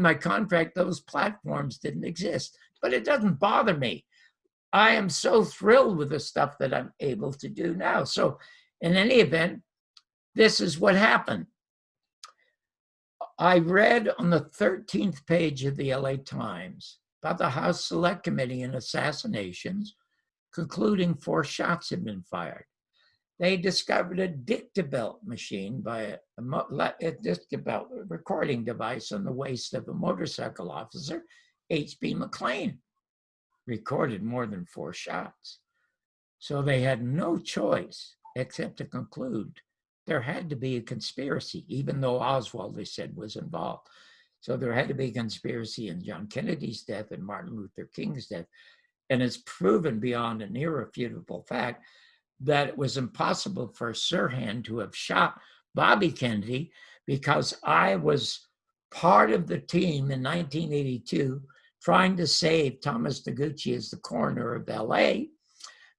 my contract, those platforms didn't exist. But it doesn't bother me. I am so thrilled with the stuff that I'm able to do now. So in any event, this is what happened. I read on the 13th page of the LA Times about the House Select Committee and assassinations, concluding 4 shots had been fired. They discovered a dictabelt machine by a dictabelt recording device on the waist of a motorcycle officer, H.B. McLean. Recorded more than 4 shots. So they had no choice except to conclude there had to be a conspiracy, even though Oswald, they said, was involved. So there had to be a conspiracy in John Kennedy's death and Martin Luther King's death. And it's proven beyond an irrefutable fact that it was impossible for Sirhan to have shot Bobby Kennedy, because I was part of the team in 1982 trying to save Thomas Taguchi as the coroner of LA,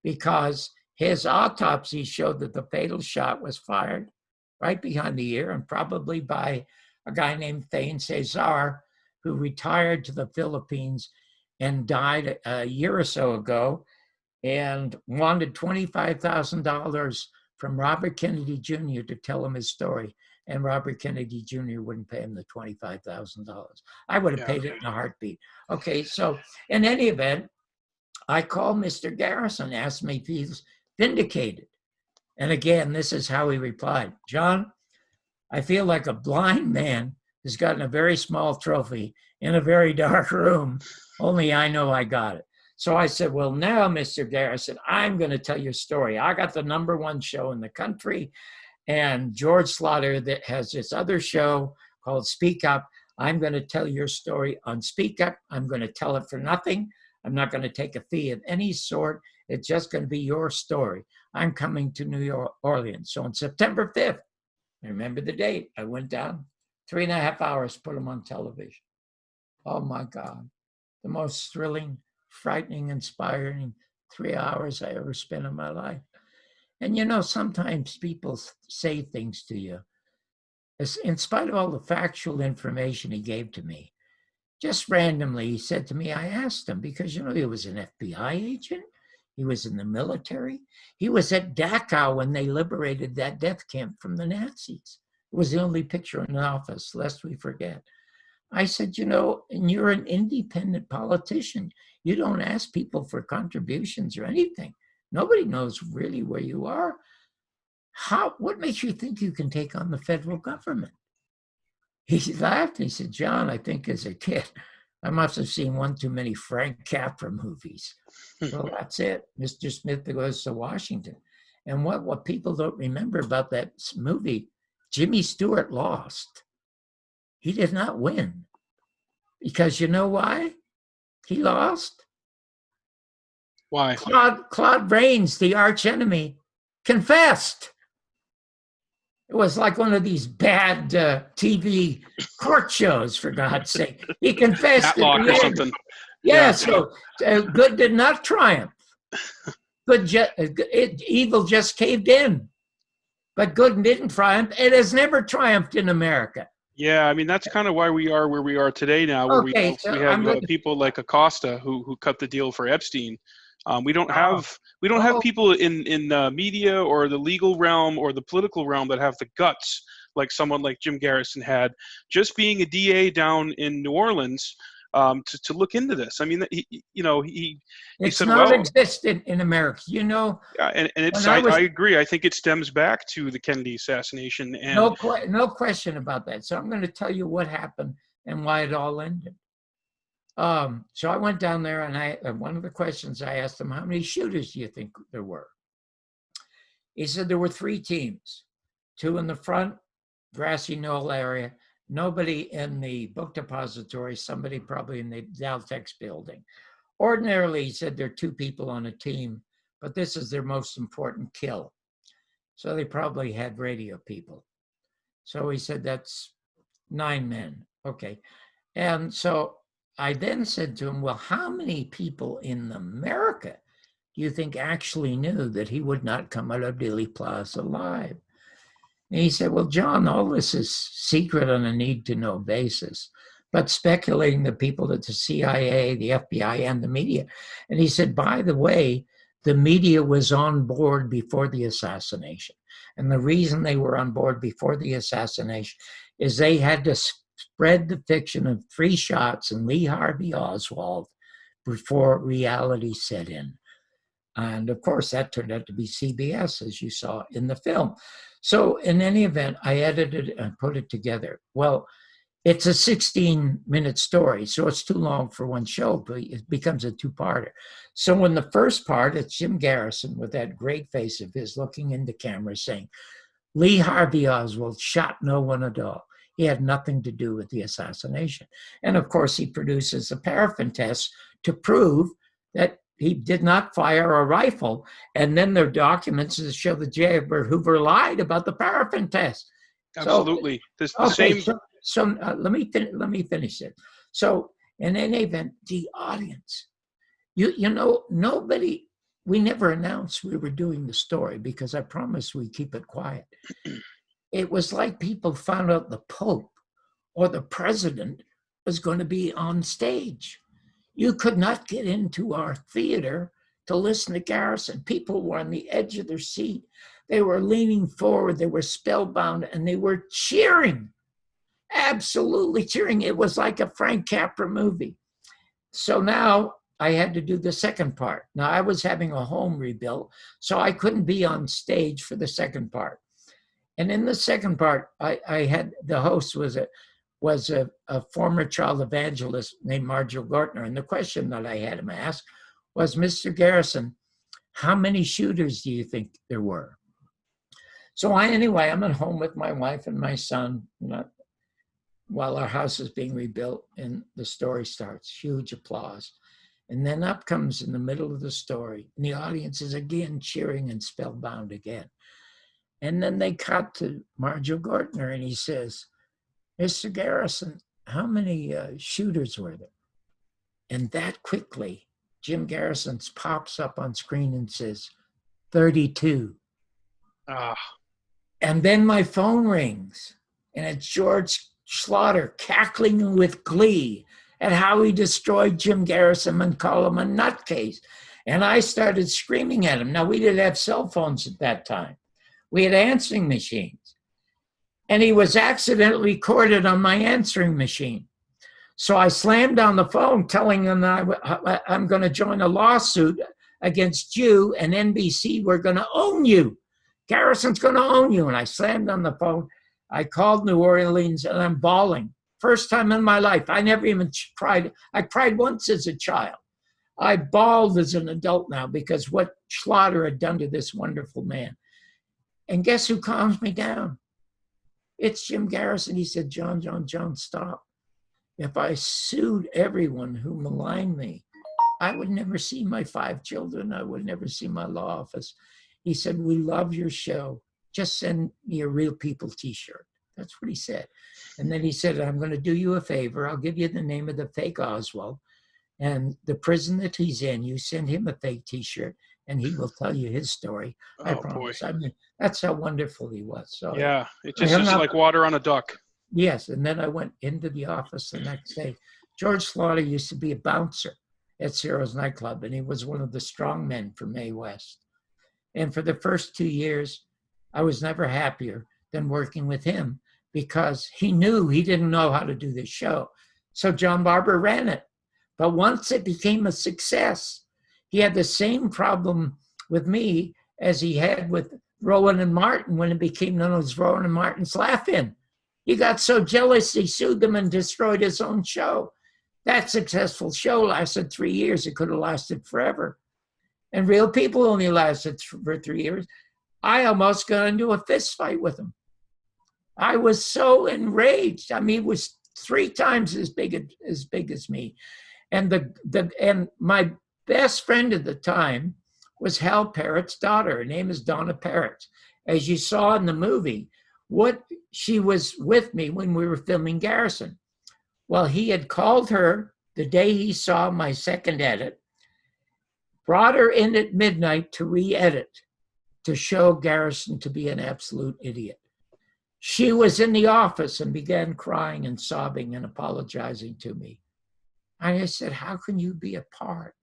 because his autopsy showed that the fatal shot was fired right behind the ear, and probably by a guy named Thane Cesar, who retired to the Philippines and died a year or so ago, and wanted $25,000 from Robert Kennedy Jr. to tell him his story. And Robert Kennedy Jr. wouldn't pay him the $25,000. I would have paid it in a heartbeat. Okay, so in any event, I called Mr. Garrison, asked me if he's vindicated. And again, this is how he replied. John, I feel like a blind man who's gotten a very small trophy in a very dark room. Only I know I got it. So I said, well, now, Mr. Garrison, I'm going to tell your story. I got the #1 show in the country. And George Slaughter, that has this other show called Speak Up. I'm going to tell your story on Speak Up. I'm going to tell it for nothing. I'm not going to take a fee of any sort. It's just going to be your story. I'm coming to New Orleans. So on September 5th, I remember the date, I went down, 3.5 hours, put them on television. Oh my God. The most thrilling, frightening, inspiring 3 hours I ever spent in my life. And you know, sometimes people say things to you, in spite of all the factual information he gave to me, just randomly, he said to me, I asked him, because, you know, he was an FBI agent. He was in the military. He was at Dachau when they liberated that death camp from the Nazis. It was the only picture in the office, lest we forget. I said, you know, and you're an independent politician. You don't ask people for contributions or anything. Nobody knows really where you are. What makes you think you can take on the federal government? He laughed. He said, John, I think as a kid, I must have seen one too many Frank Capra movies. Well, that's it. Mr. Smith goes to Washington. And what people don't remember about that movie, Jimmy Stewart lost. He did not win. Because you know why he lost? Why? Claude Rains, the arch enemy, confessed. It was like one of these bad TV court shows, for God's sake. He confessed. Matlock or something. Yeah, so good did not triumph. Evil just caved in. But good didn't triumph. It has never triumphed in America. Yeah, I mean, that's kind of why we are where we are today now, where we have people like Acosta who cut the deal for Epstein. We don't have people in media or the legal realm or the political realm that have the guts like someone like Jim Garrison had. Just being a DA down in New Orleans, to look into this. I mean, he It's said, not well, existent in America. yeah, and it's, I agree. I think it stems back to the Kennedy assassination. And no question about that. So I'm going to tell you what happened and why it all ended. So I went down there, and one of the questions I asked him, how many shooters do you think there were? He said there were 3 teams, 2 in the front, grassy knoll area, nobody in the book depository, somebody probably in the Daltex building. Ordinarily, he said there are 2 people on a team, but this is their most important kill. So they probably had radio people. So he said that's 9 men. Okay. And so I then said to him, well, how many people in America do you think actually knew that he would not come out of Dealey Plaza alive? And he said, well, John, all this is secret on a need-to-know basis, but speculating the people at the CIA, the FBI, and the media. And he said, by the way, the media was on board before the assassination. And the reason they were on board before the assassination is they had to spread the fiction of 3 shots and Lee Harvey Oswald before reality set in. And of course, that turned out to be CBS, as you saw in the film. So in any event, I edited it and put it together. Well, it's a 16-minute story, so it's too long for one show, but it becomes a 2-parter. So in the first part, it's Jim Garrison with that great face of his looking into camera saying, Lee Harvey Oswald shot no one at all. He had nothing to do with the assassination. And of course, he produces a paraffin test to prove that he did not fire a rifle. And then there are documents that show that J. Edgar Hoover lied about the paraffin test. Absolutely. Let me finish it. So in any event, the audience, nobody, we never announced we were doing the story because I promised we'd keep it quiet. It was like people found out the Pope or the president was going to be on stage. You could not get into our theater to listen to Garrison. People were on the edge of their seat. They were leaning forward. They were spellbound, and they were cheering, absolutely cheering. It was like a Frank Capra movie. So now I had to do the second part. Now I was having a home rebuilt, so I couldn't be on stage for the second part. And in the second part, I had, the host was a former child evangelist named Marjorie Gortner. And the question that I had him ask was, Mr. Garrison, how many shooters do you think there were? So I'm at home with my wife and my son while our house is being rebuilt, and the story starts, huge applause. And then up comes in the middle of the story, and the audience is again cheering and spellbound again. And then they cut to Marjorie Gortner, and he says, Mr. Garrison, how many shooters were there? And that quickly, Jim Garrison pops up on screen and says, 32. And then my phone rings, and it's George Schlatter cackling with glee at how he destroyed Jim Garrison and called him a nutcase. And I started screaming at him. Now, we didn't have cell phones at that time. We had answering machines. And he was accidentally recorded on my answering machine. So I slammed down the phone telling him that I'm going to join a lawsuit against you, and NBC, we're going to own you. Garrison's going to own you. And I slammed on the phone. I called New Orleans, and I'm bawling. First time in my life. I never even cried. I cried once as a child. I bawled as an adult now because what Schlatter had done to this wonderful man. And guess who calms me down? It's Jim Garrison. He said, John, stop. If I sued everyone who maligned me, I would never see my 5 children. I would never see my law office. He said, we love your show. Just send me a Real People t-shirt. That's what he said. And then he said, I'm going to do you a favor. I'll give you the name of the fake Oswald and the prison that he's in. You send him a fake t-shirt and he will tell you his story. I promise. Boy. I mean, that's how wonderful he was. So yeah, it just is like water on a duck. Yes. And then I went into the office the next day. George Schlatter used to be a bouncer at Ciro's nightclub, and he was one of the strong men for Mae West. And for the first 2 years, I was never happier than working with him because he knew he didn't know how to do this show. So John Barbour ran it. But once it became a success, he had the same problem with me as he had with Rowan and Martin when it became known as Rowan and Martin's Laugh-In. He got so jealous, he sued them and destroyed his own show. That successful show lasted 3 years. It could have lasted forever. And Real People only lasted for 3 years. I almost got into a fist fight with him. I was so enraged. I mean, it was 3 times as big as me. And and my best friend at the time was Hal Parrott's daughter. Her name is Donna Parrott. As you saw in the movie, she was with me when we were filming Garrison. Well, he had called her the day he saw my second edit, brought her in at midnight to re-edit, to show Garrison to be an absolute idiot. She was in the office and began crying and sobbing and apologizing to me. I said, how can you be a part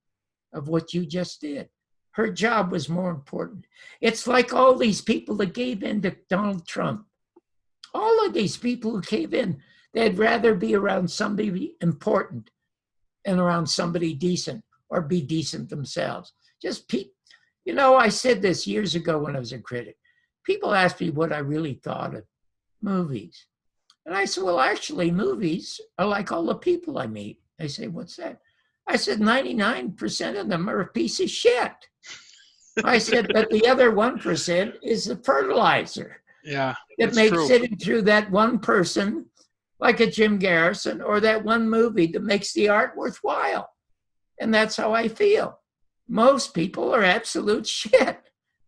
of what you just did? Her job was more important. It's like all these people that gave in to Donald Trump. All of these people who gave in, they'd rather be around somebody important and around somebody decent, or be decent themselves. I said this years ago when I was a critic. People asked me what I really thought of movies. And I said, well, actually, movies are like all the people I meet. They say, what's that? I said, 99% of them are a piece of shit. I said, but the other 1% is the fertilizer. Yeah, that makes sitting through that one person, like a Jim Garrison, or that one movie that makes the art worthwhile. And that's how I feel. Most people are absolute shit.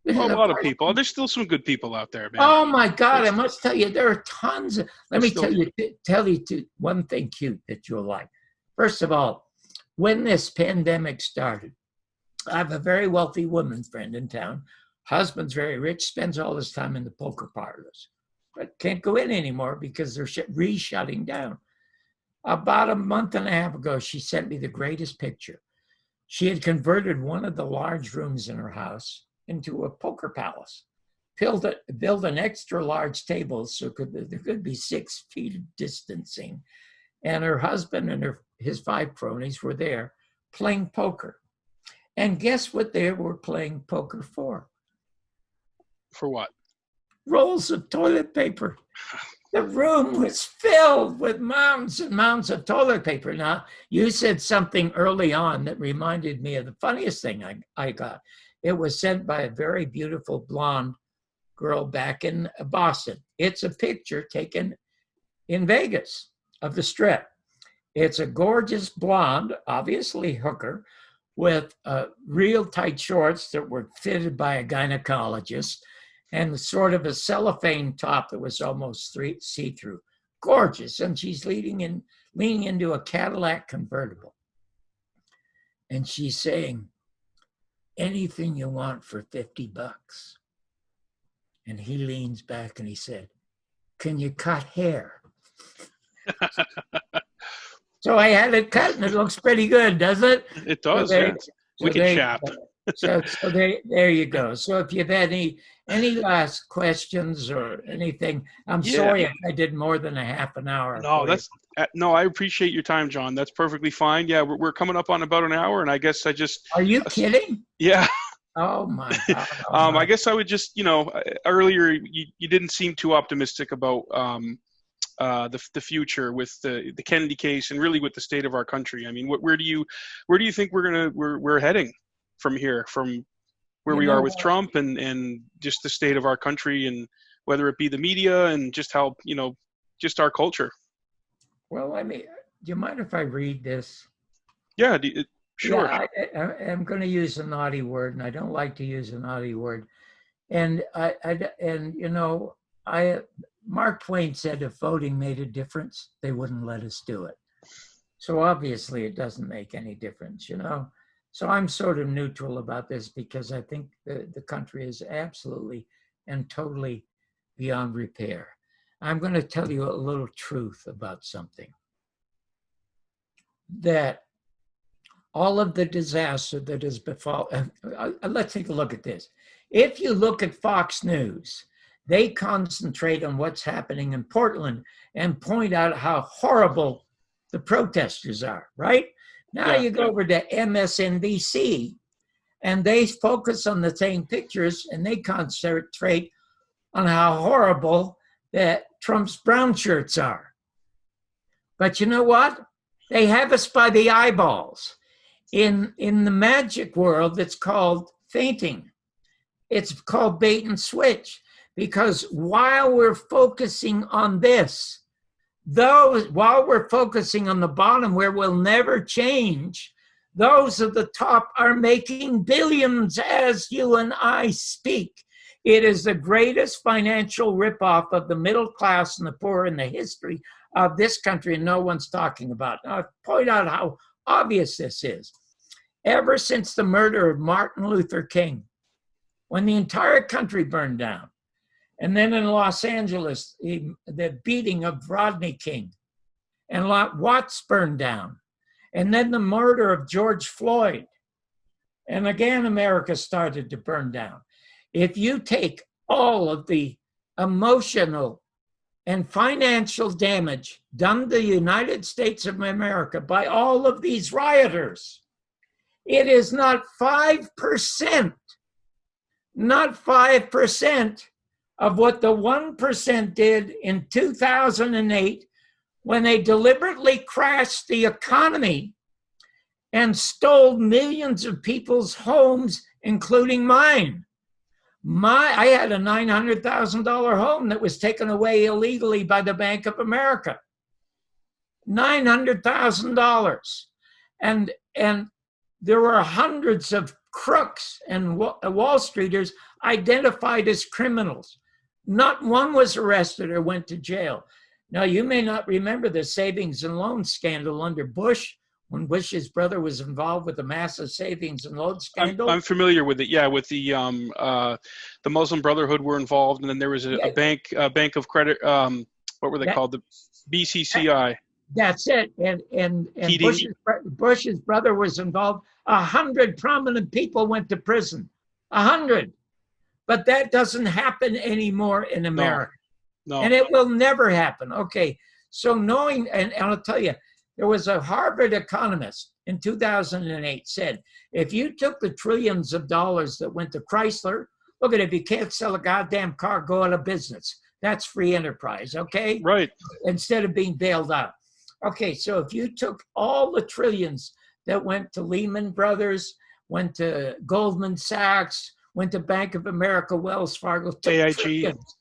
Well, a lot of people. There's still some good people out there, man. Oh my God! I must tell you, there are tons of. Let me tell you one thing cute that you'll like. First of all, when this pandemic started, I have a very wealthy woman friend in town. Husband's very rich, spends all his time in the poker parlors, but can't go in anymore because they're re-shutting down. About a month and a half ago, she sent me the greatest picture. She had converted one of the large rooms in her house into a poker palace, built an extra large table so there could be 6 feet of distancing. And her husband and his 5 cronies were there playing poker. And guess what they were playing poker for? For what? Rolls of toilet paper. The room was filled with mounds and mounds of toilet paper. Now, you said something early on that reminded me of the funniest thing I got. It was sent by a very beautiful blonde girl back in Boston. It's a picture taken in Vegas of the Strip. It's a gorgeous blonde, obviously hooker, with real tight shorts that were fitted by a gynecologist, and sort of a cellophane top that was almost see-through. Gorgeous. And she's leaning into a Cadillac convertible. And she's saying, anything you want for $50. And he leans back and he said, can you cut hair? So I had it cut and it looks pretty good, doesn't it? It does, yeah. Wicked chap. So there you go. So if you've had any last questions or anything, I'm sorry if I did more than a half an hour. No, I appreciate your time, John. That's perfectly fine. Yeah, we're coming up on about an hour, and I guess I just. Are you kidding? Yeah. Oh my God. I guess I would just, earlier you didn't seem too optimistic about the future with the Kennedy case and really with the state of our country. I mean, where do you think we're heading from here, from where we are with Trump and just the state of our country, and whether it be the media and just how, just our culture? Well, I mean, do you mind if I read this? Yeah, sure. Yeah, I'm going to use a naughty word, and I don't like to use a naughty word. And Mark Twain said if voting made a difference, they wouldn't let us do it. So obviously it doesn't make any difference, So I'm sort of neutral about this because I think the country is absolutely and totally beyond repair. I'm going to tell you a little truth about something. That all of the disaster that has befallen, let's take a look at this. If you look at Fox News, they concentrate on what's happening in Portland and point out how horrible the protesters are, right? Now you go over to MSNBC, and they focus on the same pictures, and they concentrate on how horrible that Trump's brown shirts are. But you know what? They have us by the eyeballs. In the magic world, it's called fainting. It's called bait and switch, because while we're focusing on this, while we're focusing on the bottom where we'll never change, those at the top are making billions as you and I speak. It is the greatest financial ripoff of the middle class and the poor in the history of this country, and no one's talking about it. Now, I'll point out how obvious this is. Ever since the murder of Martin Luther King, when the entire country burned down, and then in Los Angeles, the beating of Rodney King, and Watts burned down, and then the murder of George Floyd, and again, America started to burn down. If you take all of the emotional and financial damage done to the United States of America by all of these rioters, it is not 5%, not 5% of what the 1% did in 2008 when they deliberately crashed the economy and stole millions of people's homes, including mine. I had a $900,000 home that was taken away illegally by the Bank of America. $900,000. And there were hundreds of crooks and Wall Streeters identified as criminals. Not one was arrested or went to jail. Now, you may not remember the savings and loan scandal under Bush, when Bush's brother was involved with the massive savings and loan scandal. I'm familiar with it. Yeah, with the Muslim Brotherhood were involved, and then there was a bank of credit. What were they called? The BCCI. That's it. And Bush's brother was involved. 100 prominent people went to prison. 100. But that doesn't happen anymore in America. No. And it will never happen. Okay. So knowing, and I'll tell you, there was a Harvard economist in 2008 said, if you took the trillions of dollars that went to Chrysler, look at it, if you can't sell a goddamn car, go out of business. That's free enterprise, okay? Right. Instead of being bailed out. Okay, so if you took all the trillions that went to Lehman Brothers, went to Goldman Sachs, went to Bank of America, Wells Fargo, AIG. Trillions,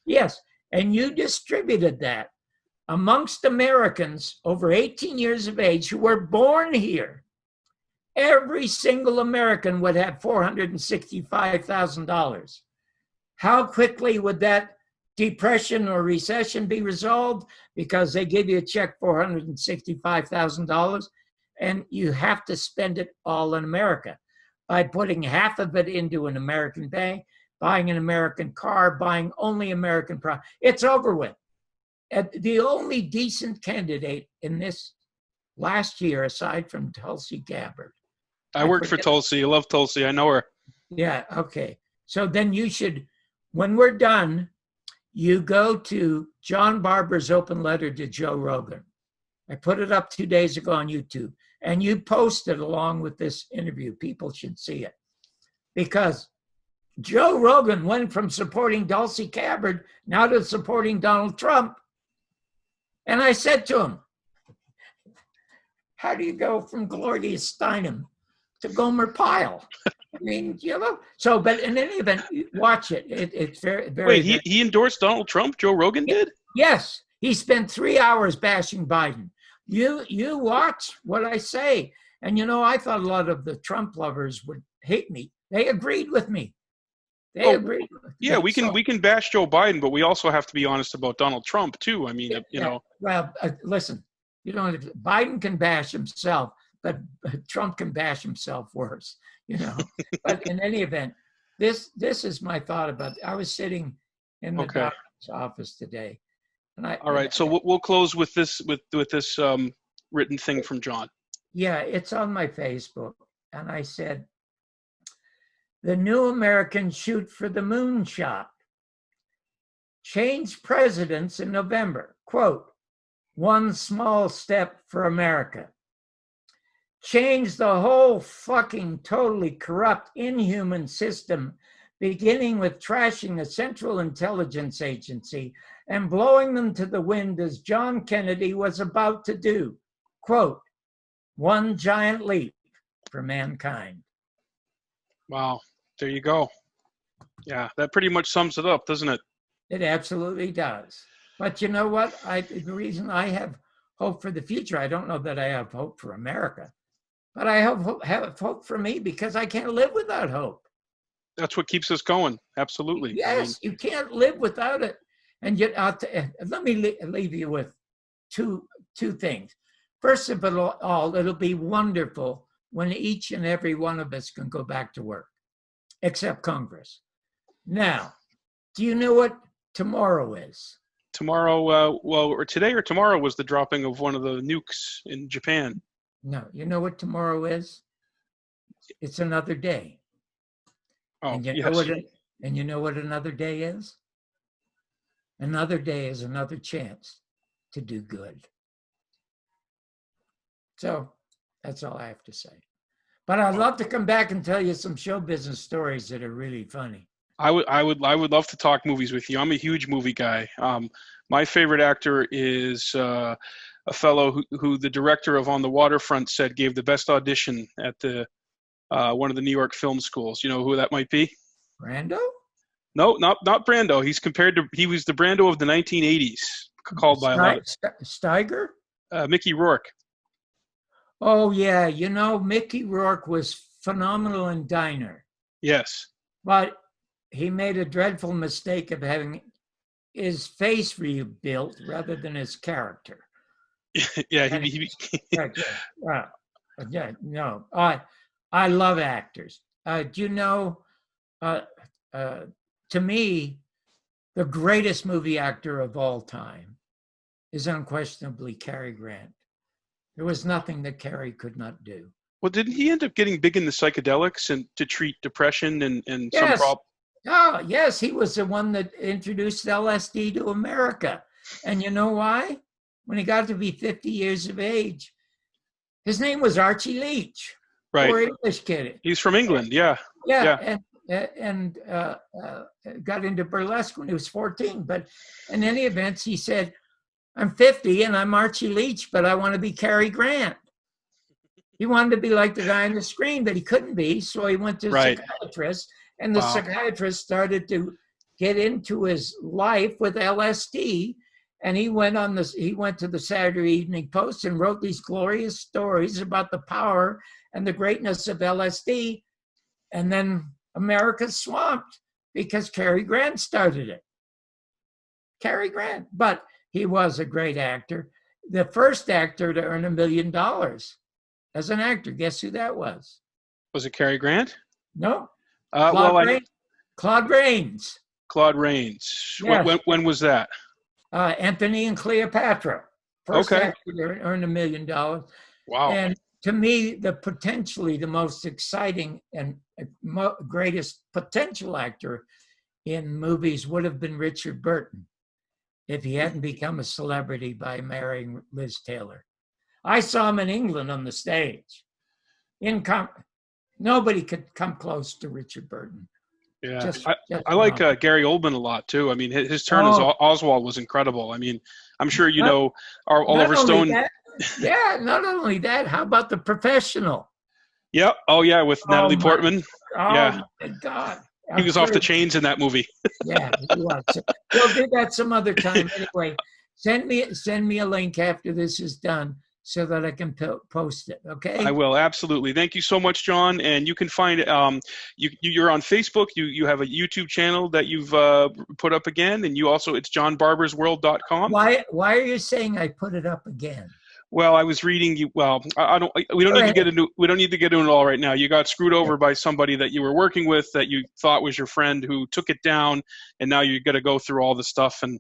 yes, and you distributed that amongst Americans over 18 years of age who were born here, every single American would have $465,000. How quickly would that depression or recession be resolved? Because they give you a check $465,000, and you have to spend it all in America by putting half of it into an American bank, buying an American car, buying only American products. It's over with. The only decent candidate in this last year, aside from Tulsi Gabbard. I worked for Tulsi. I love Tulsi. I know her. Yeah, okay. So then you should, when we're done, you go to John Barbour's open letter to Joe Rogan. I put it up 2 days ago on YouTube, and you post it along with this interview. People should see it. Because Joe Rogan went from supporting Tulsi Gabbard now to supporting Donald Trump. And I said to him, how do you go from Gloria Steinem to Gomer Pyle? I mean, you know, so, but in any event, watch it. It's very, very. Wait, he endorsed Donald Trump? Joe Rogan did? Yes. He spent 3 hours bashing Biden. You watch what I say. And, you know, I thought a lot of the Trump lovers would hate me. They agreed with me. They agreed with me. Yeah, we can bash Joe Biden, but we also have to be honest about Donald Trump, too. I mean, you know. Well, listen, you know, Biden can bash himself, but Trump can bash himself worse, you know. But in any event, this is my thought about it. I was sitting in the doctor's office today. All right, so we'll close with this written thing from John. Yeah, it's on my Facebook, and I said, the new Americans shoot for the moon shot. Change presidents in November. Quote, one small step for America. Change the whole fucking totally corrupt, inhuman system, beginning with trashing the Central Intelligence Agency and blowing them to the wind as John Kennedy was about to do. Quote, one giant leap for mankind. Wow. There you go. Yeah, that pretty much sums it up, doesn't it? It absolutely does. But you know what? The reason I have hope for the future, I don't know that I have hope for America, but I have hope for me because I can't live without hope. That's what keeps us going. Absolutely. Yes, you can't live without it. And yet, let me leave you with two things. First of all, it'll be wonderful when each and every one of us can go back to work, except Congress. Now, do you know what tomorrow is? Tomorrow, or today or tomorrow was the dropping of one of the nukes in Japan. No, you know what tomorrow is? It's another day. Oh, and you yes. know what another day is? Another day is another chance to do good. So that's all I have to say. But I'd love to come back and tell you some show business stories that are really funny. I would love to talk movies with you. I'm a huge movie guy. My favorite actor is a fellow who the director of On the Waterfront said gave the best audition at the one of the New York film schools. You know who that might be? Brando? No, not Brando. He was the Brando of the 1980s, called by a lot of Steiger? Mickey Rourke. Oh yeah, you know Mickey Rourke was phenomenal in Diner. Yes. But he made a dreadful mistake of having his face rebuilt rather than his character. Yeah, no. I love actors. Do you know? To me, the greatest movie actor of all time is unquestionably Cary Grant. There was nothing that Cary could not do. Well, didn't he end up getting big in the psychedelics and to treat depression and yes. some problem? Oh, yes, he was the one that introduced LSD to America. And you know why? When he got to be 50 years of age, his name was Archie Leach. Right. Poor English kid. He's from England, yeah. Yeah. And got into burlesque when he was 14. But in any event, he said, I'm 50 and I'm Archie Leach, but I want to be Cary Grant. He wanted to be like the guy on the screen, but he couldn't be. So he went to a psychiatrist, and the psychiatrist started to get into his life with LSD. And he went to the Saturday Evening Post and wrote these glorious stories about the power and the greatness of LSD. And then America swamped because Cary Grant started it. Cary Grant. But he was a great actor. The first actor to earn $1 million as an actor. Guess who that was? Was it Cary Grant? No. Claude Rains. Claude Rains. Yes. When was that? Anthony and Cleopatra. First actor to earn $1 million. Wow. And to me, potentially the most exciting and greatest potential actor in movies would have been Richard Burton if he hadn't become a celebrity by marrying Liz Taylor. I saw him in England on the stage. Nobody could come close to Richard Burton. Yeah, I like Gary Oldman a lot too. I mean, his turn as Oswald was incredible. I mean, I'm sure you know Oliver Stone. Not only that, how about The Professional? Yep. Oh yeah, with Natalie Portman. My God. He was off the chains in that movie. Yeah, he was. We'll do that some other time. Anyway, send me a link after this is done so that I can post it, okay? I will, absolutely. Thank you so much, John. And you can find you're on Facebook. You have a YouTube channel that you've put up again, and you also it's johnbarbersworld.com. Why are you saying I put it up again? Well, I was reading you. Well, we don't need to get into it all right now. You got screwed over by somebody that you were working with that you thought was your friend who took it down, and now you got to go through all the stuff and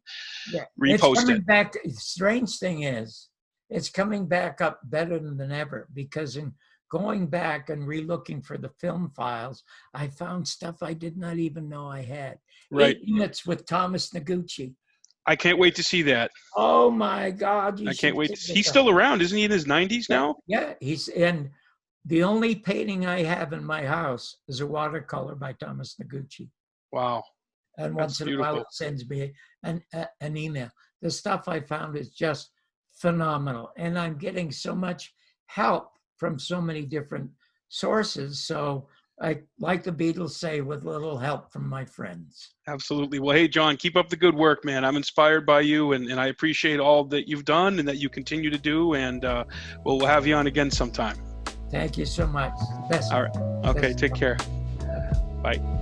repost it. The strange thing is, it's coming back up better than ever because in going back and relooking for the film files, I found stuff I did not even know I had. Right. 8 Minutes with Thomas Noguchi. I can't wait to see that. Oh my God! I can't wait. He's still around, isn't he? In his 90s now? Yeah, and the only painting I have in my house is a watercolor by Thomas Noguchi. Wow. And once in a while, it sends me an email. The stuff I found is just phenomenal, and I'm getting so much help from so many different sources. So I, like the Beatles say, with little help from my friends. Absolutely. Well, hey, John, keep up the good work, man. I'm inspired by you, and I appreciate all that you've done and that you continue to do, and we'll have you on again sometime. Thank you so much. All right. Okay, take care. Bye.